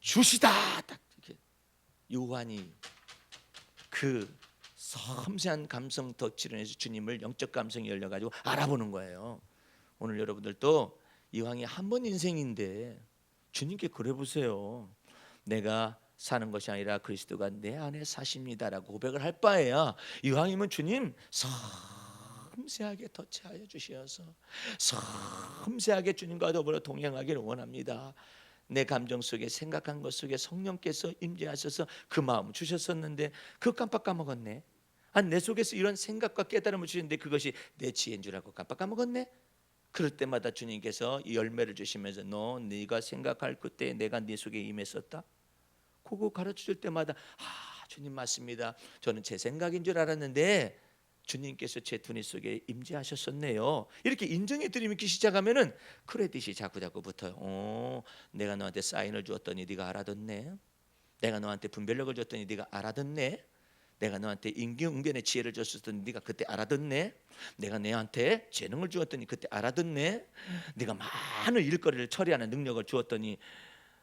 주시다 딱 이렇게 요한이 그 섬세한 감성 터치로 해서 주님을 영적 감성이 열려가지고 알아보는 거예요. 오늘 여러분들도 이왕이 한 번 인생인데 주님께 그래 보세요. 내가 사는 것이 아니라 그리스도가 내 안에 사십니다라고 고백을 할 바에야 이왕이면 주님 섬세하게 터치하여 주시어서 섬세하게 주님과 더불어 동행하기를 원합니다. 내 감정 속에 생각한 것 속에 성령께서 임재하셔서 그 마음 주셨었는데 그거 깜빡 까먹었네. 내 속에서 이런 생각과 깨달음을 주셨는데 그것이 내 지혜인 줄 알고 깜빡 까먹었네. 그럴 때마다 주님께서 이 열매를 주시면서 너 네가 생각할 그때 내가 네 속에 임했었다. 그거 가르쳐 줄 때마다 주님 맞습니다. 저는 제 생각인 줄 알았는데 주님께서 제 두뇌 속에 임재하셨었네요. 이렇게 인정해 드리기 시작하면은 크레딧이 자꾸자꾸 붙어요. 내가 너한테 사인을 주었더니 네가 알아듣네. 내가 너한테 분별력을 줬더니 네가 알아듣네. 내가 너한테 임기응변의 지혜를 줬었더니 네가 그때 알아듣네. 내가 너한테 재능을 주었더니 그때 알아듣네. 네가 많은 일거리를 처리하는 능력을 주었더니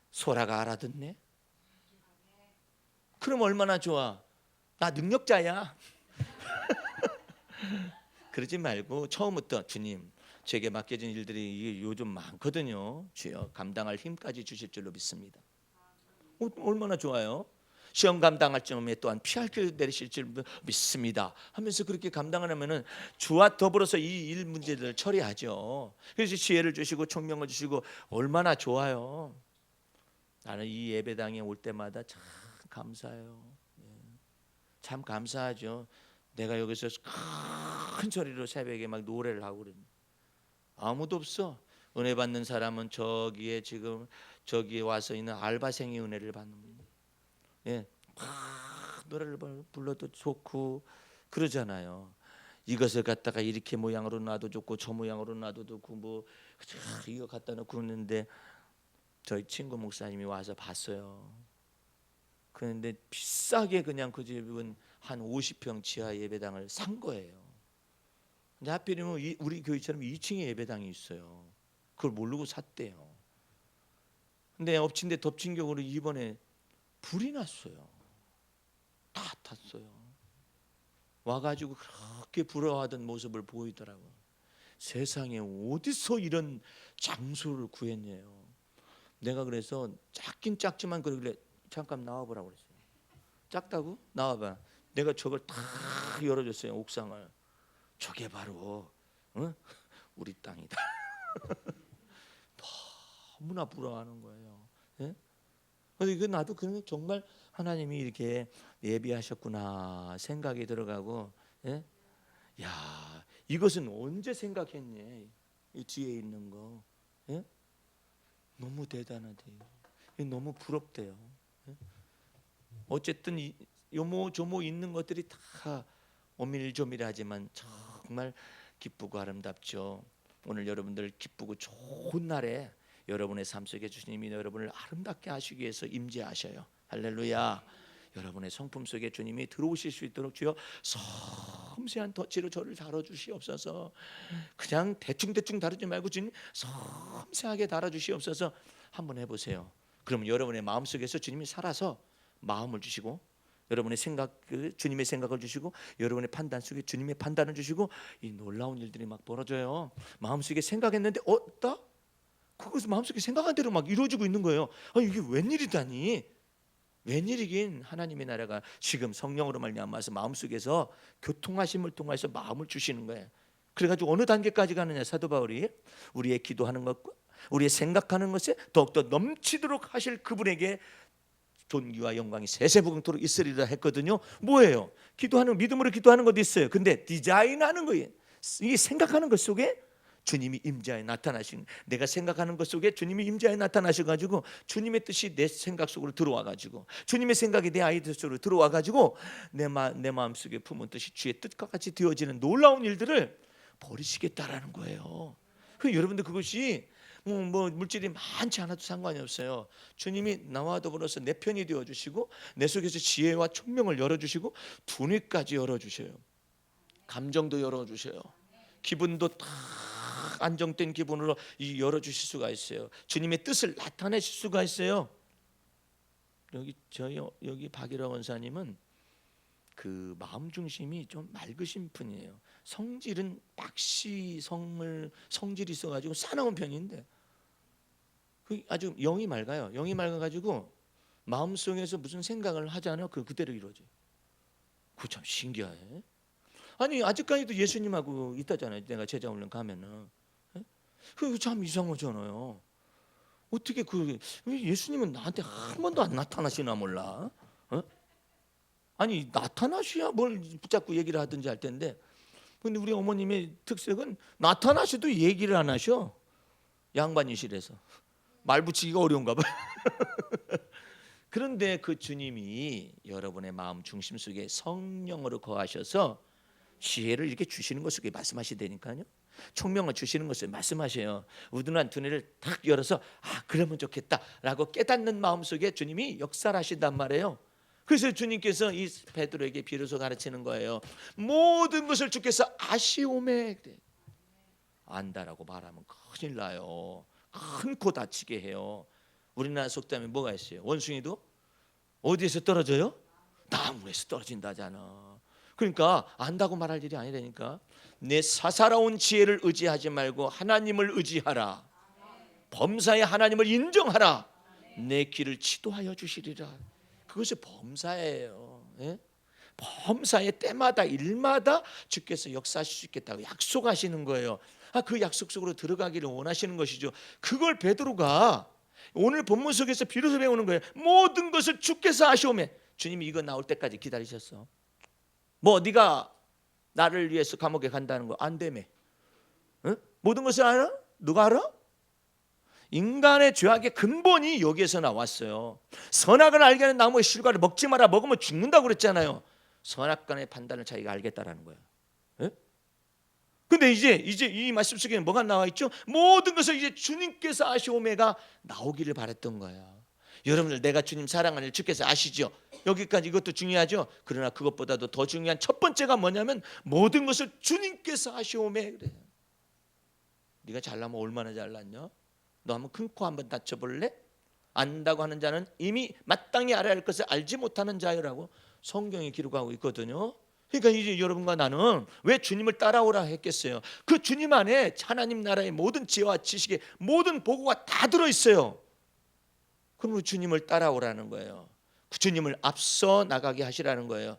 소라가 알아듣네. 그럼 얼마나 좋아. 나 능력자야. 그러지 말고 처음부터 주님 제게 맡겨진 일들이 요즘 많거든요. 주여 감당할 힘까지 주실 줄로 믿습니다. 얼마나 좋아요. 시험 감당할 점에 또한 피할 길 내리실 줄 믿습니다 하면서 그렇게 감당을 하면은 주와 더불어서 이 일 문제들을 처리하죠. 그래서 지혜를 주시고 총명을 주시고 얼마나 좋아요. 나는 이 예배당에 올 때마다 참 감사해요. 참 감사하죠. 내가 여기서 큰 소리로 새벽에 막 노래를 하고 그러는 아무도 없어. 은혜 받는 사람은 저기에 와서 있는 알바생이 은혜를 받는 거예요. 막 노래를 불러도 좋고 그러잖아요. 이것을 갖다가 이렇게 모양으로 놔도 좋고 저 모양으로 놔도 좋고 뭐 이거 갖다 놓고 그러는데 저희 친구 목사님이 와서 봤어요. 그런데 비싸게 그냥 그 집은 한 50평 지하 예배당을 산 거예요. 근데 하필이면 우리 교회처럼 2층에 예배당이 있어요. 그걸 모르고 샀대요. 근데 엎친 데 덮친 격으로 이번에 불이 났어요. 다 탔어요. 와가지고 그렇게 부러워하던 모습을 보이더라고요. 세상에 어디서 이런 장소를 구했냐요. 내가 그래서 작긴 작지만 그러길래 잠깐 나와보라고 그랬어요. 작다고? 나와봐. 내가 저걸 다 열어줬어요. 옥상을. 저게 바로 우리 땅이다. 너무나 부러워하는 거예요. 예? 그래서 이거 나도 그런 정말 하나님이 이렇게 예비하셨구나 생각이 들어가고, 예? 야 이것은 언제 생각했니? 이 뒤에 있는 거, 예? 너무 대단하대요. 너무 부럽대요. 예? 어쨌든 요모조모 있는 것들이 다 오밀조밀하지만 정말 기쁘고 아름답죠. 오늘 여러분들 기쁘고 좋은 날에 여러분의 삶 속에 주님이 여러분을 아름답게 하시기 위해서 임재하셔요. 할렐루야. 여러분의 성품 속에 주님이 들어오실 수 있도록 주여 섬세한 터치로 저를 다뤄주시옵소서. 그냥 대충 다루지 말고 주님 섬세하게 다뤄주시옵소서. 한번 해보세요. 그러면 여러분의 마음속에서 주님이 살아서 마음을 주시고 여러분의 생각 주님의 생각을 주시고 여러분의 판단 속에 주님의 판단을 주시고 이 놀라운 일들이 막 벌어져요. 마음속에 생각했는데 나 그것을 마음속에 생각한 대로 막 이루어지고 있는 거예요. 이게 웬일이다니. 웬일이긴 하나님의 나라가 지금 성령으로 말미암아서 마음속에서 교통하심을 통해서 마음을 주시는 거예요. 그래가지고 어느 단계까지 가느냐 사도 바울이 우리의 기도하는 것과 우리의 생각하는 것에 더욱더 넘치도록 하실 그분에게 존귀와 영광이 세세복음토록 있으리라 했거든요. 뭐예요? 기도하는 믿음으로 기도하는 것도 있어요. 근데 디자인하는 거예요. 이게 생각하는 것 속에 주님이 임재하여 나타나신 내가 생각하는 것 속에 주님이 임재하여 나타나셔가지고 주님의 뜻이 내 생각 속으로 들어와가지고 주님의 생각이 내 아이들 속으로 들어와가지고 내 마음속에 품은 뜻이 주의 뜻과 같이 되어지는 놀라운 일들을 벌이시겠다라는 거예요. 여러분들 그것이 뭐 물질이 많지 않아도 상관이 없어요. 주님이 나와 더불어서 내 편이 되어주시고 내 속에서 지혜와 총명을 열어주시고 두뇌까지 열어주셔요. 감정도 열어주셔요. 기분도 딱 안정된 기분으로 열어주실 수가 있어요. 주님의 뜻을 나타내실 수가 있어요. 여기 박일화 원사님은 그 마음 중심이 좀 맑으신 분이에요. 성질은 성질이 있어가지고 사나운 편인데 그 아주 영이 맑아요. 영이 맑아가지고 마음 속에서 무슨 생각을 하잖아요. 그대로 이루어져요. 그거 참 신기해. 아니 아직까지도 예수님하고 있다잖아요. 내가 제자훈련 가면은. 그거 참 이상하잖아요. 어떻게 예수님은 나한테 한 번도 안 나타나시나 몰라. 아니 나타나셔야 뭘 붙잡고 얘기를 하든지 할 텐데, 근데 우리 어머님의 특색은 나타나셔도 얘기를 안 하셔. 양반이시래서 말 붙이기가 어려운가 봐. 그런데 그 주님이 여러분의 마음 중심 속에 성령으로 거하셔서 지혜를 이렇게 주시는 것을 말씀하시다니까요. 총명을 주시는 것을 말씀하셔요. 우둔한 두뇌를 탁 열어서 그러면 좋겠다라고 깨닫는 마음속에 주님이 역사를 하신단 말이에요. 그래서 주님께서 이 베드로에게 비로소 가르치는 거예요. 모든 것을 주께서 아시오매. 안다라고 말하면 큰일 나요. 큰 코 다치게 해요. 우리나라 속담에 뭐가 있어요? 원숭이도 어디에서 떨어져요? 나무에서 떨어진다잖아. 그러니까 안다고 말할 일이 아니라니까. 내 사사로운 지혜를 의지하지 말고 하나님을 의지하라. 범사의 하나님을 인정하라. 내 길을 지도하여 주시리라. 그것이 범사예요. 예? 범사의 때마다 일마다 주께서 역사하실 수 있겠다고 약속하시는 거예요. 그 약속 속으로 들어가기를 원하시는 것이죠. 그걸 베드로가 오늘 본문 속에서 비로소 배우는 거예요. 모든 것을 주께서 아시오매. 주님이 이거 나올 때까지 기다리셨어. 뭐 네가 나를 위해서 감옥에 간다는 거 안 되매. 모든 것을 알아? 누가 알아? 인간의 죄악의 근본이 여기에서 나왔어요. 선악을 알게 하는 나무의 실과를 먹지 마라. 먹으면 죽는다고 그랬잖아요. 선악간의 판단을 자기가 알겠다라는 거예요. 근데 이제 이 말씀 속에 뭐가 나와 있죠? 모든 것을 이제 주님께서 아시오메가 나오기를 바랬던 거야. 여러분들, 내가 주님 사랑하는 주께서 아시죠? 여기까지 이것도 중요하죠. 그러나 그것보다도 더 중요한 첫 번째가 뭐냐면 모든 것을 주님께서 아시오메. 그래요. 네가 잘나면 얼마나 잘났냐? 너 한번 큰 코 한번 다쳐볼래? 안다고 하는 자는 이미 마땅히 알아야 할 것을 알지 못하는 자요라고 성경에 기록하고 있거든요. 그러니까 이제 여러분과 나는 왜 주님을 따라오라 했겠어요? 그 주님 안에 하나님 나라의 모든 지혜와 지식의 모든 보고가 다 들어있어요. 그러면 주님을 따라오라는 거예요. 그 주님을 앞서 나가게 하시라는 거예요.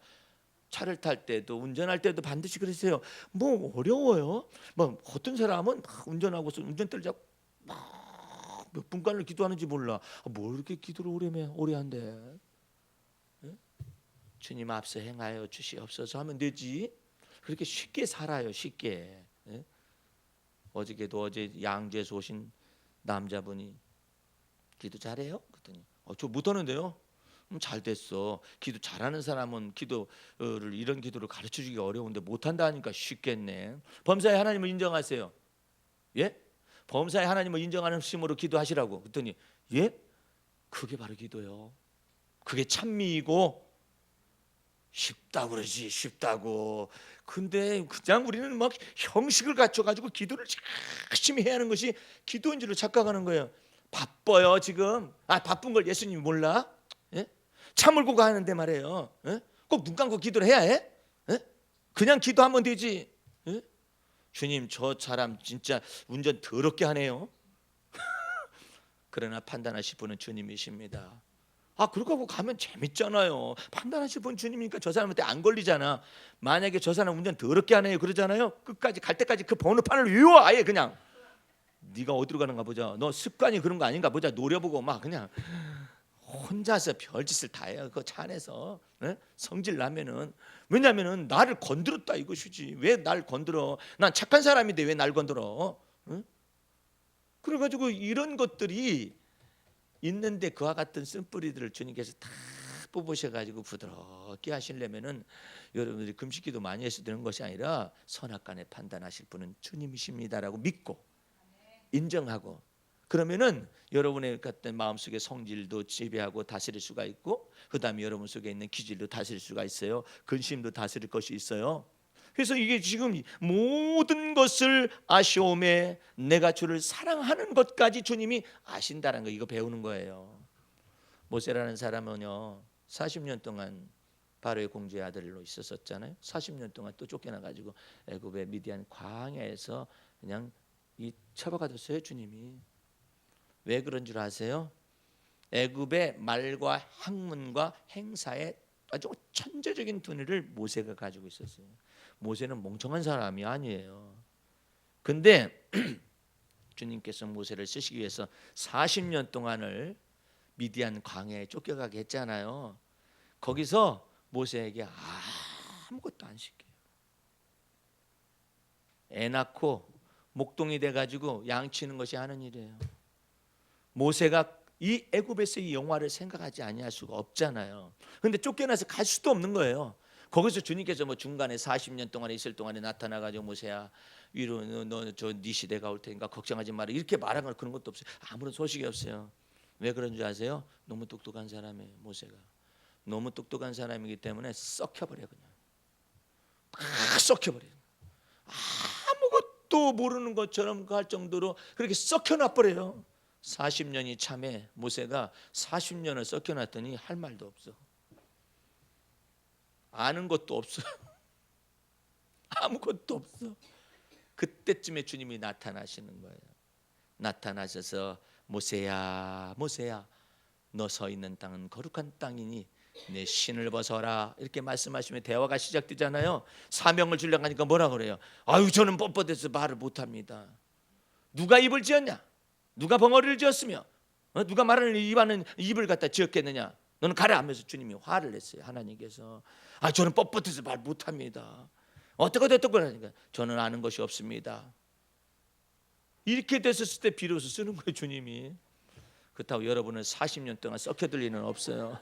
차를 탈 때도 운전할 때도 반드시 그러세요. 뭐 어려워요? 뭐 어떤 사람은 막 운전하고서 운전대를 잡고 막 몇 분간을 기도하는지 몰라. 뭘 이렇게 기도를 오래 한대? 주님 앞서 행하여 주시옵소서 하면 되지. 그렇게 쉽게 살아요. 쉽게. 어제 양주에서 오신 남자분이 기도 잘해요? 그랬더니 저 못하는데요. 잘 됐어. 기도 잘하는 사람은 기도를 이런 기도를 가르쳐주기 어려운데 못한다 하니까 쉽겠네. 범사의 하나님을 인정하세요. 예? 범사의 하나님을 인정하는 심으로 기도하시라고. 그랬더니 예? 그게 바로 기도요. 그게 찬미이고 쉽다고 그러지. 쉽다고. 근데 그냥 우리는 막 형식을 갖춰가지고 기도를 열심히 해야 하는 것이 기도인 줄로 착각하는 거예요. 바빠요 지금. 바쁜 걸 예수님이 몰라? 예? 참을고 가는데 말이에요. 예? 꼭 눈 감고 기도를 해야 해? 예? 그냥 기도하면 되지. 예? 주님, 저 사람 진짜 운전 더럽게 하네요. 그러나 판단하실 분은 주님이십니다. 그렇게 하고 가면 재밌잖아요. 판단하실 분 주님이니까 저 사람한테 안 걸리잖아. 만약에 저 사람 운전 더럽게 하네요 그러잖아요. 끝까지 갈 때까지 그 번호판을 외워. 아예 그냥 네가 어디로 가는가 보자. 너 습관이 그런 거 아닌가 보자. 노려보고 막 그냥 혼자서 별짓을 다 해요. 그 차 안에서. 성질 나면은. 왜냐면은 나를 건드렸다 이것이지. 왜 날 건드려? 난 착한 사람인데 왜 날 건드려? 그래가지고 이런 것들이 있는데 그와 같은 쓴뿌리들을 주님께서 다 뽑으셔가지고 부드럽게 하시려면은 여러분들이 금식기도 많이 해서 되는 것이 아니라 선악간에 판단하실 분은 주님이십니다라고 믿고 인정하고, 그러면은 여러분의 같은 마음속의 성질도 지배하고 다스릴 수가 있고, 그다음에 여러분 속에 있는 기질도 다스릴 수가 있어요. 근심도 다스릴 것이 있어요. 그래서 이게 지금 모든 것을 아시오매, 내가 주를 사랑하는 것까지 주님이 아신다는 거, 이거 배우는 거예요. 모세라는 사람은요 40년 동안 바로의 공주의 아들로 있었잖아요. 40년 동안 또 쫓겨나가지고 애굽의 미디안 광야에서 그냥 이 처박아뒀어요. 주님이. 왜 그런 줄 아세요? 애굽의 말과 학문과 행사에 아주 천재적인 두뇌를 모세가 가지고 있었어요. 모세는 멍청한 사람이 아니에요. 근데 주님께서 모세를 쓰시기 위해서 40년 동안을 미디안 광야에 쫓겨가게 했잖아요. 거기서 모세에게 아무것도 안 시켜요. 애 낳고 목동이 돼가지고 양치는 것이 하는 일이에요. 모세가 이 애굽에서 이 영화를 생각하지 아니할 수가 없잖아요. 그런데 쫓겨나서 갈 수도 없는 거예요. 거기서 주님께서 뭐 중간에 40년 동안에 있을 동안에 나타나가지고 모세야 위로 너저 네 시대가 올 테니까 걱정하지 마라 이렇게 말한 건 그런 것도 없어요. 아무런 소식이 없어요. 왜 그런 줄 아세요? 너무 똑똑한 사람이에요. 모세가 너무 똑똑한 사람이기 때문에 썩혀버려. 그냥 막 썩혀버려. 아무것도 모르는 것처럼 할 정도로 그렇게 썩혀놔버려요. 40년이 참에 모세가 40년을 썩혀놨더니 할 말도 없어. 아는 것도 없어요. 아무것도 없어. 그때쯤에 주님이 나타나시는 거예요. 나타나셔서 모세야 모세야 너 서 있는 땅은 거룩한 땅이니 내 신을 벗어라 이렇게 말씀하시면 대화가 시작되잖아요. 사명을 주려고 하니까 뭐라 그래요? 아유 저는 뻣뻣해서 말을 못합니다. 누가 입을 지었냐? 누가 벙어리를 지었으며 누가 말하는 입하는 입을 갖다 지었겠느냐? 너는 가라 하면서 주님이 화를 냈어요. 하나님께서 저는 뻣뻣해서 말 못합니다. 어떻게 하니까 저는 아는 것이 없습니다. 이렇게 됐었을 때 비로소 쓰는 거예요. 주님이. 그렇다고 여러분은 40년 동안 썩혀둘 리는 없어요.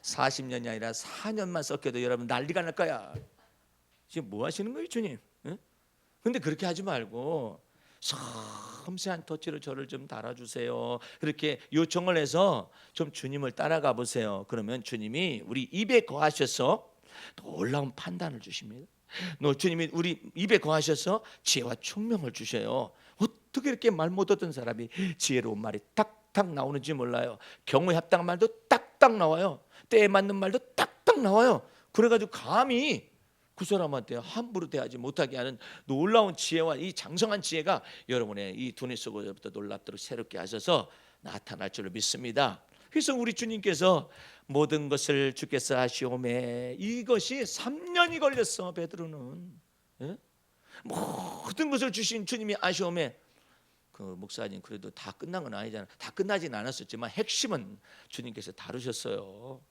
40년이 아니라 4년만 썩혀도 여러분 난리가 날 거야. 지금 뭐 하시는 거예요 주님? 근데 그렇게 하지 말고 섬세한 터치로 저를 좀 달아주세요. 그렇게 요청을 해서 좀 주님을 따라가 보세요. 그러면 주님이 우리 입에 거하셔서 놀라운 판단을 주십니다. 주님이 우리 입에 거하셔서 지혜와 총명을 주셔요. 어떻게 이렇게 말 못하던 사람이 지혜로운 말이 탁탁 나오는지 몰라요. 경우에 합당한 말도 딱딱 나와요. 때에 맞는 말도 딱딱 나와요. 그래가지고 감히 그 사람한테 함부로 대하지 못하게 하는 놀라운 지혜와 이 장성한 지혜가 여러분의 이 두뇌 속으로부터 놀랍도록 새롭게 하셔서 나타날 줄을 믿습니다. 그래서 우리 주님께서 모든 것을 주께서 하시오매 이것이 3년이 걸렸어. 베드로는 모든 것을 주신 주님이 아시오매 그 목사님 그래도 다 끝난 건 아니잖아. 다 끝나진 않았었지만 핵심은 주님께서 다루셨어요.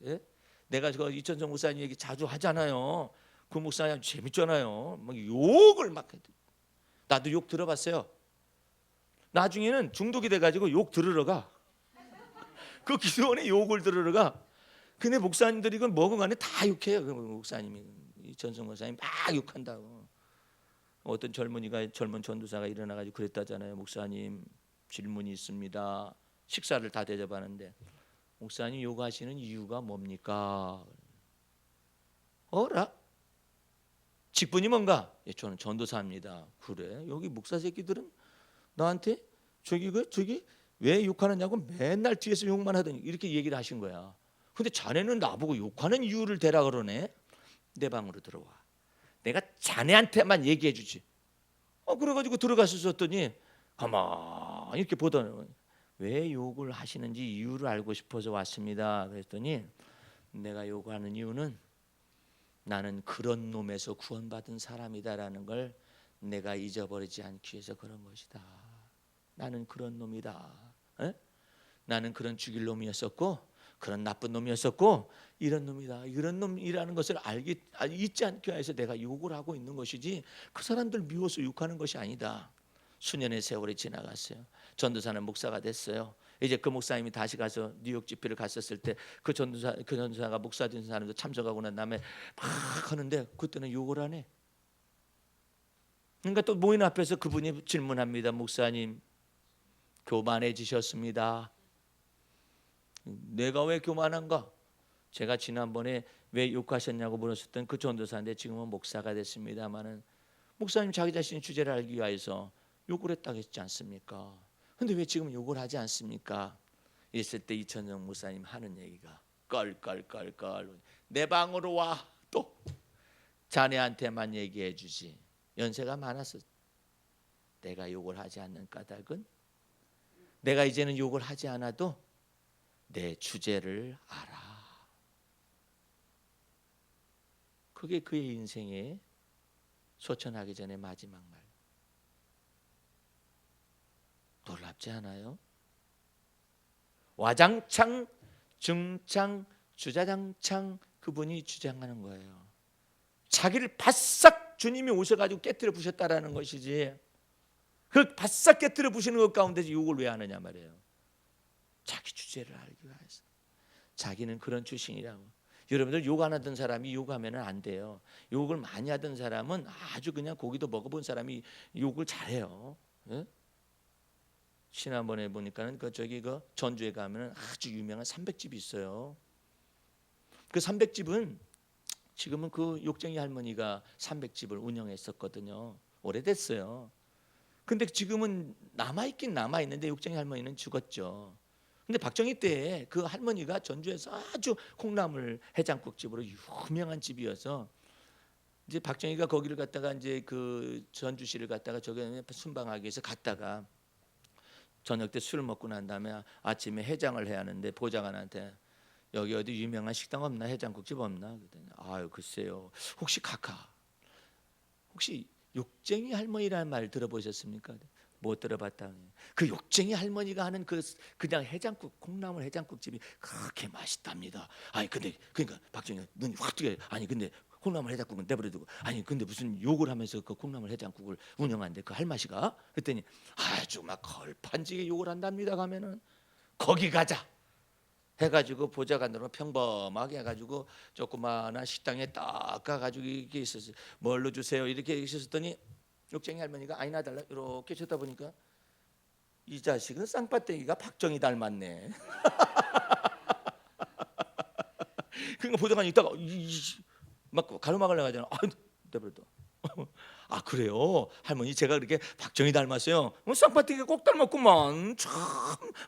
내가 저 이천성 목사님 얘기 자주 하잖아요. 그 목사님 재밌잖아요. 막 욕을 막 해도 나도 욕 들어봤어요. 나중에는 중독이 돼가지고 욕 들으러 가. 그 기도원에 욕을 들으러 가. 근데 목사님들이 그건 뭐건 간에 다 욕해요. 그 목사님이 이천성 목사님 막 욕한다고. 어떤 젊은 전도사가 일어나가지고 그랬다잖아요. 목사님 질문이 있습니다. 식사를 다 대접하는데 목사님 욕하시는 이유가 뭡니까? 어라? 직분이 뭔가? 저는 전도사입니다. 그래? 여기 목사 새끼들은 나한테 저기 왜 욕하느냐고 맨날 뒤에서 욕만 하더니 이렇게 얘기를 하신 거야. 근데 자네는 나보고 욕하는 이유를 대라 그러네. 내 방으로 들어와. 내가 자네한테만 얘기해 주지. 그래가지고 들어갔었더니 가만히 이렇게 보더니 왜 욕을 하시는지 이유를 알고 싶어서 왔습니다. 그랬더니 내가 욕하는 이유는 나는 그런 놈에서 구원받은 사람이다라는 걸 내가 잊어버리지 않기 위해서 그런 것이다. 나는 그런 놈이다. 나는 그런 죽일 놈이었었고 그런 나쁜 놈이었었고 이런 놈이다. 이런 놈이라는 것을 잊지 않기 위해서 내가 욕을 하고 있는 것이지 그 사람들 미워서 욕하는 것이 아니다. 수년의 세월이 지나갔어요. 전도사는 목사가 됐어요. 이제 그 목사님이 다시 가서 뉴욕 집회를 갔었을 때 그 전도사가 목사 된 사람도 참석하고 난 다음에 막 하는데 그때는 욕을 안 해. 그러니까 또 모인 앞에서 그분이 질문합니다. 목사님 교만해지셨습니다. 내가 왜 교만한가? 제가 지난번에 왜 욕하셨냐고 물었었던 그 전도사인데 지금은 목사가 됐습니다마는 목사님 자기 자신의 주제를 알기 위해서 욕을 했다고 했지 않습니까? 근데 왜 지금 욕을 하지 않습니까? 있을 때 이천정 목사님 하는 얘기가 껄껄껄껄 내 방으로 와. 또 자네한테만 얘기해 주지. 연세가 많아서 내가 욕을 하지 않는 까닭은 내가 이제는 욕을 하지 않아도 내 주제를 알아. 그게 그의 인생에 소천하기 전에 마지막 말. 놀랍지 않아요? 와장창, 중창, 주자장창 그분이 주장하는 거예요. 자기를 바싹 주님이 오셔가지고 깨트려 부셨다라는 것이지. 그 바싹 깨트려 부시는 것 가운데서 욕을 왜 하느냐 말이에요. 자기 주제를 알기 위해서. 자기는 그런 출신이라고. 여러분들 욕 안 하던 사람이 욕하면 안 돼요. 욕을 많이 하던 사람은 아주 그냥 고기도 먹어본 사람이 욕을 잘해요. 예? 지난번에 보니까는 그 전주에 가면 아주 유명한 300집이 있어요. 그 300집은 지금은 그 욕쟁이 할머니가 300집을 운영했었거든요. 오래됐어요. 근데 지금은 남아있긴 남아있는데 욕쟁이 할머니는 죽었죠. 근데 박정희 때 그 할머니가 전주에서 아주 콩나물 해장국집으로 유명한 집이어서 이제 박정희가 거기를 갔다가 이제 그 전주시를 갔다가 저기 순방하기 위해서 갔다가 저녁 때 술을 먹고 난 다음에 아침에 해장을 해야 하는데 보좌관한테 여기 어디 유명한 식당 없나, 해장국집 없나? 그랬더니 아유 글쎄요. 혹시 혹시 욕쟁이 할머니라는 말 들어보셨습니까? 못 들어봤다. 그 욕쟁이 할머니가 하는 그냥 해장국, 콩나물 해장국집이 그렇게 맛있답니다. 아니 근데 그러니까 박정희가 눈이 확 뜨게 아니 근데 콩나물 해장국은 내버려두고 아니 근데 무슨 욕을 하면서 그 콩나물 해장국을 운영한대 그 할맛이가? 그랬더니 아주 막 걸판지게 욕을 한답니다. 가면은 거기 가자 해가지고 보좌관으로 평범하게 해가지고 조그마한 식당에 딱 가가지고 이렇게 있었어요. 뭘로 주세요 이렇게 있었더니 욕쟁이 할머니가 아이나 달라 이렇게 쳐다보니까 이 자식은 쌍빠떼기가 박정희 닮았네. 그러니까 보좌관이 있다가 막 가로막으려고 하잖아. 내버려둬. 아 그래요? 할머니 제가 그렇게 박정희 닮았어요? 쌍빠떼기가 꼭 닮았구만. 참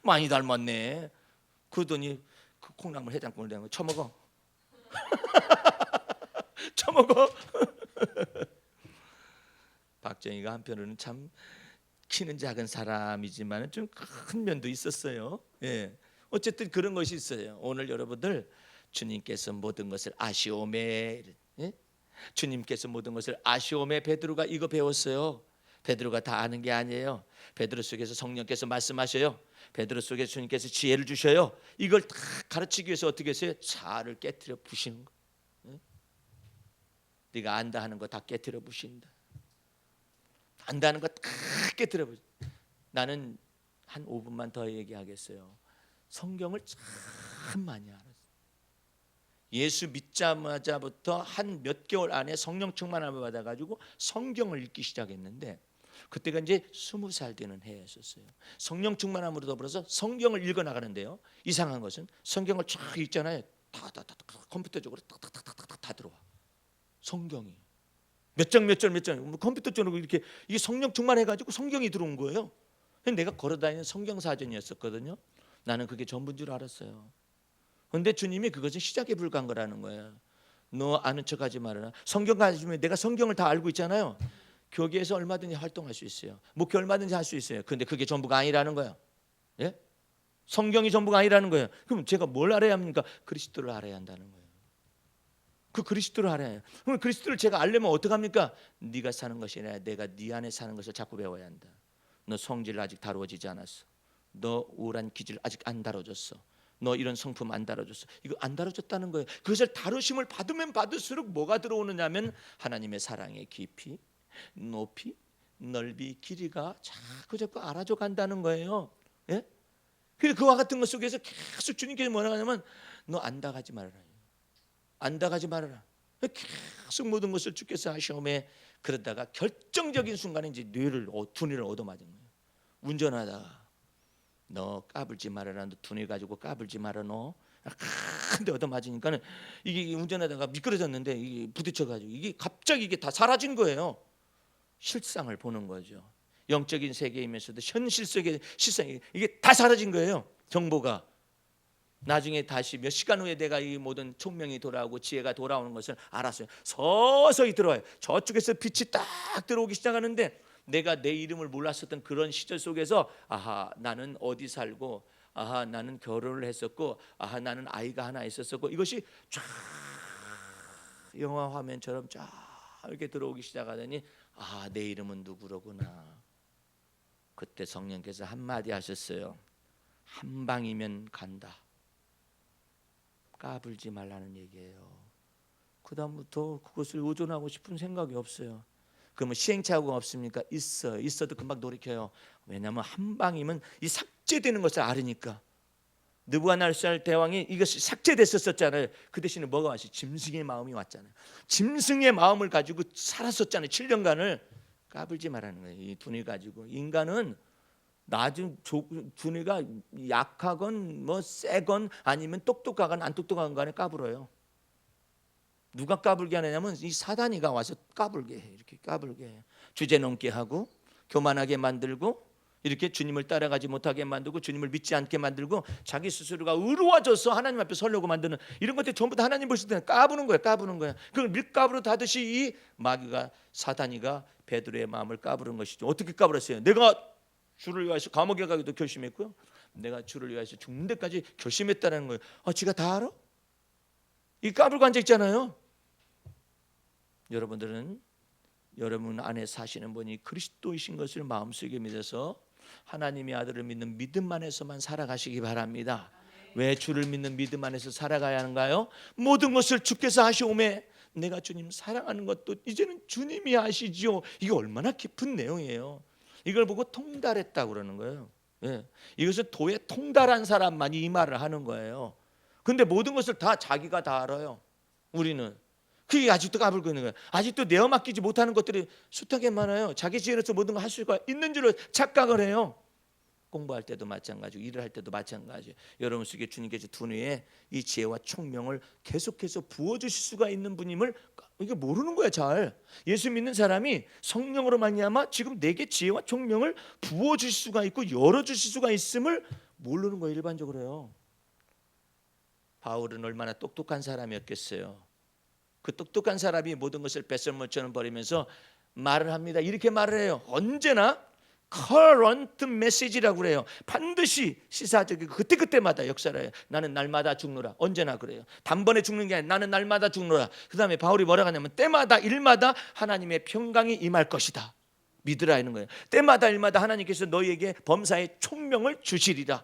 많이 닮았네. 그러더니 그 콩나물 해장국을 내는 거 처먹어. 처먹어. 박정희가 한편으로는 참 키는 작은 사람이지만 좀 큰 면도 있었어요. 예. 어쨌든 그런 것이 있어요. 오늘 여러분들 주님께서 모든 것을 아시오메, 예? 주님께서 모든 것을 아시오메. 베드로가 이거 배웠어요. 베드로가 다 아는 게 아니에요. 베드로 속에서 성령께서 말씀하셔요. 베드로 속에 주님께서 지혜를 주셔요. 이걸 다 가르치기 위해서 어떻게 했어요? 자아를 깨트려 부시는 거. 예? 네가 안다 하는 거 다 깨트려 부신다. 안다는 거 다 깨트려 부신다. 나는 한 5분만 더 얘기하겠어요. 성경을 참 많이 알았어요. 예수 믿자마자부터 한 몇 개월 안에 성령 충만함을 받아가지고 성경을 읽기 시작했는데 그때가 이제 20살 되는 해였었어요. 성령 충만함으로 더불어서 성경을 읽어 나가는데요. 이상한 것은 성경을 쫙 읽잖아요. 다 컴퓨터적으로 다 들어와. 성경이 몇 장 컴퓨터 쪽으로 이렇게 이게 성령 충만해가지고 성경이 들어온 거예요. 내가 걸어다니는 성경 사전이었었거든요. 나는 그게 전부인 줄 알았어요. 그런데 주님이 그것은 시작에 불과한 거라는 거예요. 너 아는 척하지 말아라. 성경 가지면 내가 성경을 다 알고 있잖아요. 교계에서 얼마든지 활동할 수 있어요. 목회 얼마든지 할 수 있어요. 그런데 그게 전부가 아니라는 거예요. 예? 성경이 전부가 아니라는 거예요. 그럼 제가 뭘 알아야 합니까? 그리스도를 알아야 한다는 거예요. 그 그리스도를 알아야 해요. 그럼 그리스도를 제가 알려면 어떡합니까? 네가 사는 것이 아니라 내가 네 안에 사는 것을 자꾸 배워야 한다. 너 성질 아직 다루어지지 않았어. 너 우울한 기질 아직 안 다뤄졌어. 너 이런 성품 안 다뤄졌어. 이거 안 다뤄졌다는 거예요. 그것을 다루심을 받으면 받을수록 뭐가 들어오느냐면 하나님의 사랑의 깊이, 높이, 넓이, 길이가 자꾸 알아져 간다는 거예요. 예? 그와 같은 것 속에서 계속 주님께서 뭐라 하냐면 너 안다가지 말아라. 안다가지 말아라. 계속 모든 것을 주께서 하시오매. 그러다가 결정적인 순간에 이제 두뇌를 얻어맞은 거예요. 운전하다가 너 까불지 말아라. 너 두뇌 가지고 까불지 말아. 너 큰데 얻어맞으니까는 이게 운전하다가 미끄러졌는데 이게 부딪혀가지고 이게 갑자기 이게 다 사라진 거예요. 실상을 보는 거죠. 영적인 세계이면서도 현실 속의 실상이 이게 다 사라진 거예요. 정보가. 나중에 다시 몇 시간 후에 내가 이 모든 총명이 돌아오고 지혜가 돌아오는 것을 알았어요. 서서히 들어와요. 저쪽에서 빛이 딱 들어오기 시작하는데 내가 내 이름을 몰랐었던 그런 시절 속에서 아하, 나는 어디 살고, 아하, 나는 결혼을 했었고, 아하, 나는 아이가 하나 있었었고, 이것이 쫙 영화 화면처럼 쫙 이렇게 들어오기 시작하더니 아, 내 이름은 누구로구나. 그때 성령께서 한마디 하셨어요. 한 방이면 간다. 까불지 말라는 얘기예요. 그 다음부터 그것을 의존하고 싶은 생각이 없어요. 그러면 시행착오가 없습니까? 있어요. 있어도 금방 돌이켜요. 왜냐하면 한 방이면 이 삭제되는 것을 알으니까. 느부갓네살 대왕이 이것이 삭제됐었잖아요. 그 대신에 뭐가 왔어요? 짐승의 마음이 왔잖아요. 짐승의 마음을 가지고 살았었잖아요. 7년간을. 까불지 말라는 거예요. 이 두뇌 가지고. 인간은 나중 두뇌가 약하건 뭐 세건 아니면 똑똑하건 안 똑똑한 간에 까불어요. 누가 까불게 하느냐면 이 사단이가 와서 까불게 해. 이렇게 까불게 해. 주제 넘게 하고 교만하게 만들고 이렇게 주님을 따라가지 못하게 만들고 주님을 믿지 않게 만들고 자기 스스로가 의로워져서 하나님 앞에 서려고 만드는 이런 것들 전부 다 하나님 보실 때는 까부는 거예요. 까부는 거예요. 그걸 밀가부로 다듯이 이 마귀가 사단이가 베드로의 마음을 까부는 것이죠. 어떻게 까불었어요? 내가 주를 위하여서 감옥에 가기도 결심했고요. 내가 주를 위하여서 죽는 데까지 결심했다는 거예요. 지가 다 알아? 이 까불고 앉아 있잖아요. 여러분들은 여러분 안에 사시는 분이 그리스도이신 것을 마음속에 믿어서 하나님의 아들을 믿는 믿음 안에서만 살아가시기 바랍니다. 왜 주를 믿는 믿음 안에서 살아가야 하는가요? 모든 것을 주께서 하시오매 내가 주님 사랑하는 것도 이제는 주님이 아시지요. 이게 얼마나 깊은 내용이에요. 이걸 보고 통달했다고 그러는 거예요. 예. 이것은 도에 통달한 사람만이 이 말을 하는 거예요. 근데 모든 것을 다 자기가 다 알아요. 우리는 그게 아직도 까불고 있는 거예요. 아직도 내어 맡기지 못하는 것들이 숱하게 많아요. 자기 지혜로서 모든 걸 할 수가 있는 줄로 착각을 해요. 공부할 때도 마찬가지고 일을 할 때도 마찬가지예요. 여러분 속에 주님께서 두뇌에 이 지혜와 총명을 계속해서 부어주실 수가 있는 분임을 이게 모르는 거야. 잘 예수 믿는 사람이 성령으로 말미암아 지금 내게 지혜와 총명을 부어주실 수가 있고 열어주실 수가 있음을 모르는 거예요. 일반적으로요. 바울은 얼마나 똑똑한 사람이었겠어요. 그 똑똑한 사람이 모든 것을 뱃설물처럼 버리면서 말을 합니다. 이렇게 말을 해요. 언제나 current message라고 그래요. 반드시 시사적이고 그때그때마다 역사를 해요. 나는 날마다 죽노라. 언제나 그래요. 단번에 죽는 게 아니라 나는 날마다 죽노라. 그 다음에 바울이 뭐라고 하냐면 때마다 일마다 하나님의 평강이 임할 것이다. 믿으라 하는 거예요. 때마다 일마다 하나님께서 너희에게 범사의 총명을 주시리라.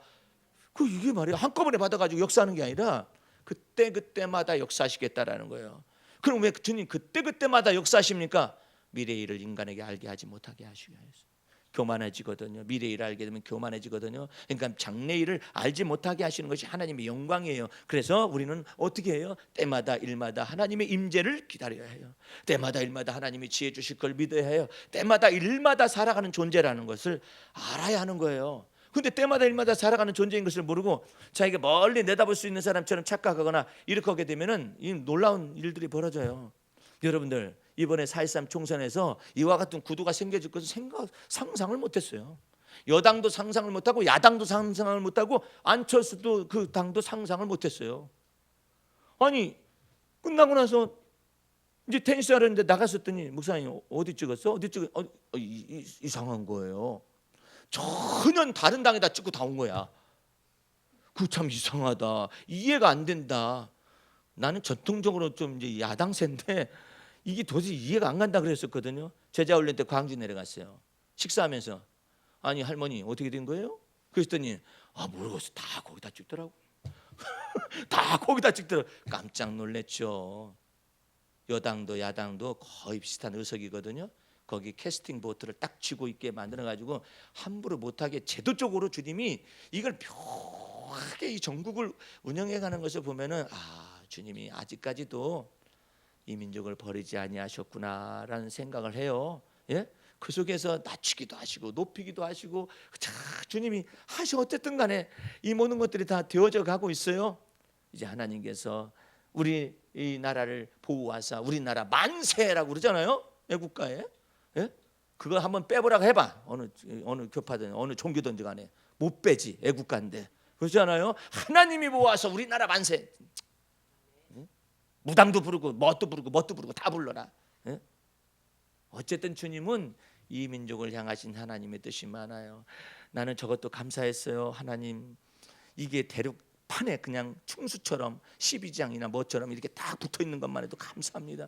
이게 말이야. 한꺼번에 받아가지고 역사하는 게 아니라 그때그때마다 역사하시겠다라는 거예요. 그럼 왜 주님 그때그때마다 역사하십니까? 미래의 일을 인간에게 알게 하지 못하게 하시기 위해서. 교만해지거든요. 미래의 일을 알게 되면 교만해지거든요. 그러니까 장래의 일을 알지 못하게 하시는 것이 하나님의 영광이에요. 그래서 우리는 어떻게 해요? 때마다 일마다 하나님의 임재를 기다려야 해요. 때마다 일마다 하나님이 지혜 주실 걸 믿어야 해요. 때마다 일마다 살아가는 존재라는 것을 알아야 하는 거예요. 근데 때마다 일마다 살아가는 존재인 것을 모르고 자기가 멀리 내다볼 수 있는 사람처럼 착각하거나 이렇게 하게 되면은 이 놀라운 일들이 벌어져요. 여러분들 이번에 4.13 총선에서 이와 같은 구도가 생겨질 것을 상상을 못했어요. 여당도 상상을 못하고 야당도 상상을 못하고 안철수도 그 당도 상상을 못했어요. 아니 끝나고 나서 이제 테니스 하려는데 나갔었더니 목사님 어디 찍었어? 어디 찍었? 이상한 거예요. 전혀 다른 당에다 찍고 다 온 거야. 그 참 이상하다. 이해가 안 된다. 나는 전통적으로 좀 이제 야당세인데 이게 도저히 이해가 안 간다 그랬었거든요. 제자 훈련 때 광주 내려갔어요. 식사하면서 아니 할머니 어떻게 된 거예요? 그랬더니 모르겠어. 다 거기다 찍더라고. 다 거기다 찍더라고. 깜짝 놀랬죠. 여당도 야당도 거의 비슷한 의석이거든요. 거기 캐스팅 보트를 딱 쥐고 있게 만들어가지고 함부로 못하게 제도적으로 주님이 이걸 묘하게 이 전국을 운영해가는 것을 보면은 주님이 아직까지도 이 민족을 버리지 아니하셨구나라는 생각을 해요. 예? 그 속에서 낮추기도 하시고 높이기도 하시고 주님이 어쨌든 간에 이 모든 것들이 다 되어져 가고 있어요. 이제 하나님께서 우리 이 나라를 보호하사 우리나라 만세라고 그러잖아요. 애국가에. 예? 그거 한번 빼보라고 해봐. 어느 교파든 어느 종교든지 간에 못 빼지. 애국가인데 그렇잖아요. 하나님이 모아서 우리나라 만세. 무당도 부르고 뭣도 부르고 다 불러라. 어쨌든 주님은 이 민족을 향하신 하나님의 뜻이 많아요. 나는 저것도 감사했어요. 하나님, 이게 대륙판에 그냥 충수처럼 12장이나 뭐처럼 이렇게 딱 붙어 있는 것만 해도 감사합니다.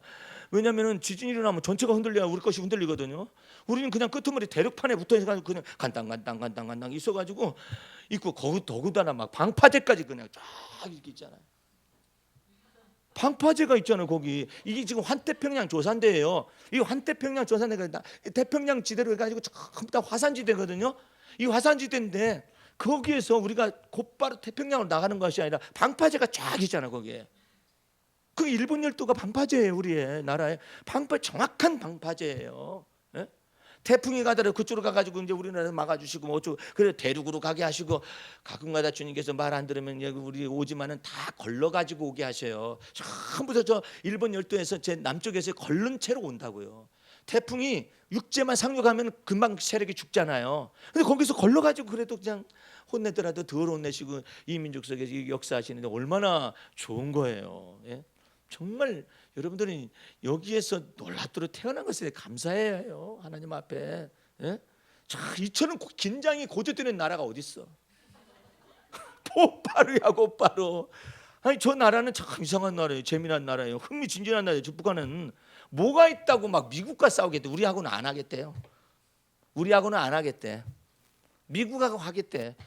왜냐하면 지진이 일어나면 전체가 흔들려야 우리 것이 흔들리거든요. 우리는 그냥 끄트머리 대륙판에 붙어 있어가지고 그냥 간당 있어가지고 있고, 거기 더구나 막 방파제까지 그냥 쫙 이렇게 있잖아요. 방파제가 있잖아요. 거기 이게 지금 환태평양 조산대예요. 이 환태평양 조산대가 태평양 지대로 해가지고 전부 다 화산지대거든요. 이 화산지대인데 거기에서 우리가 곧바로 태평양으로 나가는 것이 아니라 방파제가 쫙 있잖아요. 거기에 그 일본 열도가 방파제예요. 우리의 나라의 정확한 방파제예요. 예? 태풍이 가더라도 그쪽으로 가가지고 이제 우리나라에서 막아주시고 뭐 어쩌고, 그래 대륙으로 가게 하시고, 가끔가다 주님께서 말 안 들으면 우리 오지만은 다 걸러가지고 오게 하셔요. 전부 다 저 일본 열도에서 제 남쪽에서 걸른 채로 온다고요. 태풍이 육지에만 상륙하면 금방 세력이 죽잖아요. 근데 거기서 걸러가지고 그래도 그냥 혼내더라도 덜 혼내시고 이 민족 속에서 역사하시는데 얼마나 좋은 거예요. 예? 정말 여러분들이 여기에서 놀랍도록 태어난 것에 감사해야 해요. 하나님 앞에. 예? 자, 이처럼 긴장이 고조되는 나라가 어디 있어? 곧바로야 곧바로. 아니 저 나라는 참 이상한 나라예요. 재미난 나라예요. 흥미진진한 나라예요. 저 북한은 뭐가 있다고 막 미국과 싸우겠대. 우리하고는 안 하겠대요. 우리하고는 안 하겠대. 미국하고 하겠대.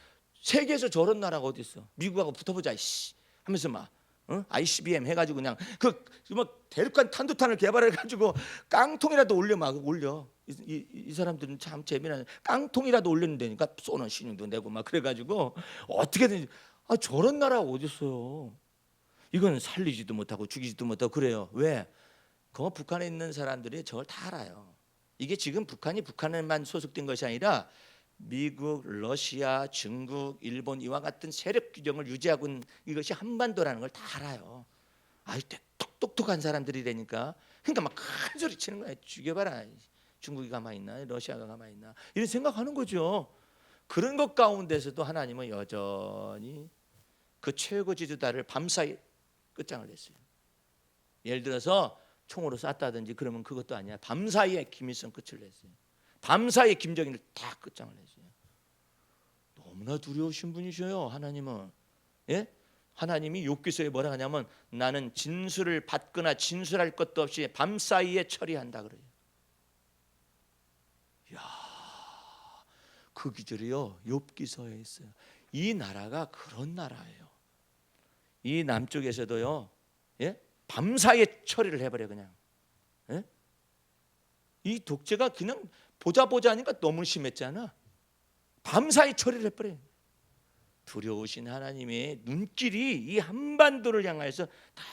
세계에서 저런 나라가 어디 있어? 미국하고 붙어보자 이씨 하면서 막 ICBM 해가지고 그냥 막 대륙간 탄도탄을 개발해가지고 깡통이라도 올려 막 올려. 이 사람들은 참 재미난, 깡통이라도 올리는 데니까 쏘는 신용도 내고 막 그래가지고 어떻게든 저런 나라가 어디 있어요? 이건 살리지도 못하고 죽이지도 못하고 그래요. 왜? 그 북한에 있는 사람들이 저걸 다 알아요. 이게 지금 북한에만 소속된 것이 아니라 미국, 러시아, 중국, 일본 이와 같은 세력 규정을 유지하고 있는 이것이 한반도라는 걸 다 알아요. 똑똑한 사람들이라니까. 그러니까 막 큰 소리 치는 거야. 죽여봐라. 중국이 가만히 있나? 러시아가 가만히 있나? 이런 생각하는 거죠. 그런 것 가운데서도 하나님은 여전히 그 최고 지도자를 밤사이 끝장을 냈어요. 예를 들어서 총으로 쐈다든지 그러면 그것도 아니야. 밤사이에 김일성 끝을 냈어요. 밤사이에 김정일을 다 끝장을 냈어요. 너무나 두려우신 분이셔요. 하나님은. 예? 하나님이 욥기서에 뭐라 하냐면 나는 진술을 받거나 진술할 것도 없이 밤사이에 처리한다 그래요. 야, 그 기절이요 욥기서에 있어요. 이 나라가 그런 나라예요. 이 남쪽에서도요, 예? 밤사이에 처리를 해버려 그냥. 예? 이 독재가 그냥 보자 하니까 너무 심했잖아. 밤사이 처리를 해버려. 두려우신 하나님의 눈길이 이 한반도를 향해서 다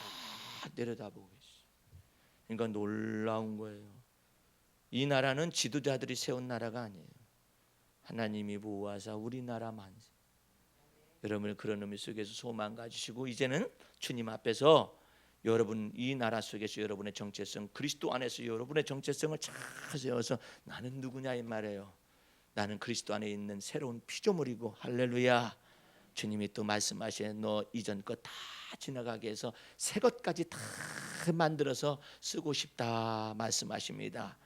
내려다보고 있어요. 그러니까 놀라운 거예요. 이 나라는 지도자들이 세운 나라가 아니에요. 하나님이 보호하사 우리나라 만세. 여러분 그런 의미 속에서 소망 가지시고 이제는 주님 앞에서 여러분 이 나라 속에서 여러분의 정체성, 그리스도 안에서 여러분의 정체성을 잘 세워서 나는 누구냐 이 말이에요. 나는 그리스도 안에 있는 새로운 피조물이고 할렐루야. 주님이 또 말씀하시네. 너 이전 것 다 지나가게 해서 새 것까지 다 만들어서 쓰고 싶다 말씀하십니다.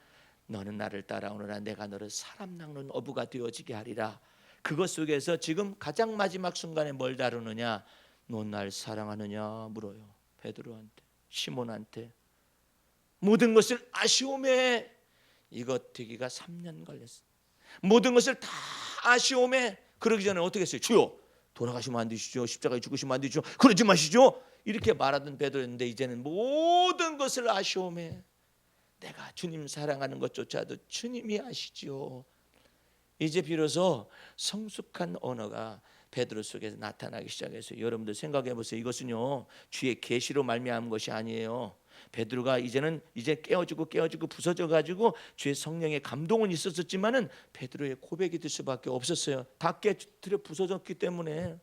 너는 나를 따라오너라. 내가 너를 사람 낚는 어부가 되어지게 하리라. 그것 속에서 지금 가장 마지막 순간에 뭘 다루느냐. 너 날 사랑하느냐 물어요. 베드로한테, 시몬한테. 모든 것을 아쉬움에 이것 되기가 3년 걸렸어요. 모든 것을 다 아쉬움에. 그러기 전에 어떻게 했어요? 주여 돌아가시면 안 되시죠. 십자가에 죽으시면 안 되시죠. 그러지 마시죠. 이렇게 말하던 베드로였는데 이제는 모든 것을 아쉬움에. 내가 주님 사랑하는 것조차도 주님이 아시죠. 이제 비로소 성숙한 언어가 베드로 속에서 나타나기 시작했어요. 여러분들 생각해 보세요. 이것은요 주의 계시로 말미암은 것이 아니에요. 베드로가 이제 깨어지고 부서져 가지고 주의 성령의 감동은 있었지만은 베드로의 고백이 될 수밖에 없었어요. 다 깨뜨려 부서졌기 때문에.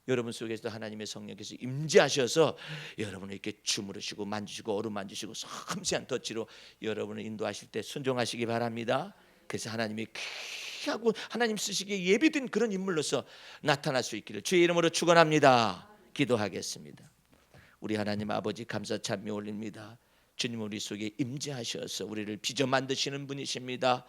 여러분 속에서 하나님의 성령께서 임재하셔서 여러분을 이렇게 주무르시고 만지시고 어루만지시고 섬세한 터치로 여러분을 인도하실 때 순종하시기 바랍니다. 그래서 하나님이 귀하고 하나님 쓰시기에 예비된 그런 인물로서 나타날 수 있기를 주의 이름으로 축원합니다. 기도하겠습니다. 우리 하나님 아버지 감사 찬미 올립니다. 주님 우리 속에 임재하셔서 우리를 빚어 만드시는 분이십니다.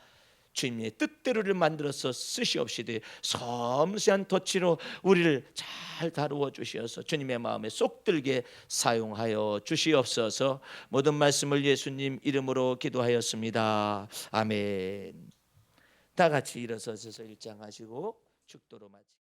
주님의 뜻대로를 만들어서 쓰시옵시되 섬세한 터치로 우리를 잘 다루어 주시어서 주님의 마음에 쏙 들게 사용하여 주시옵소서. 모든 말씀을 예수님 이름으로 기도하였습니다. 아멘. 다 같이 일어서서 일장하시고 축도로 마치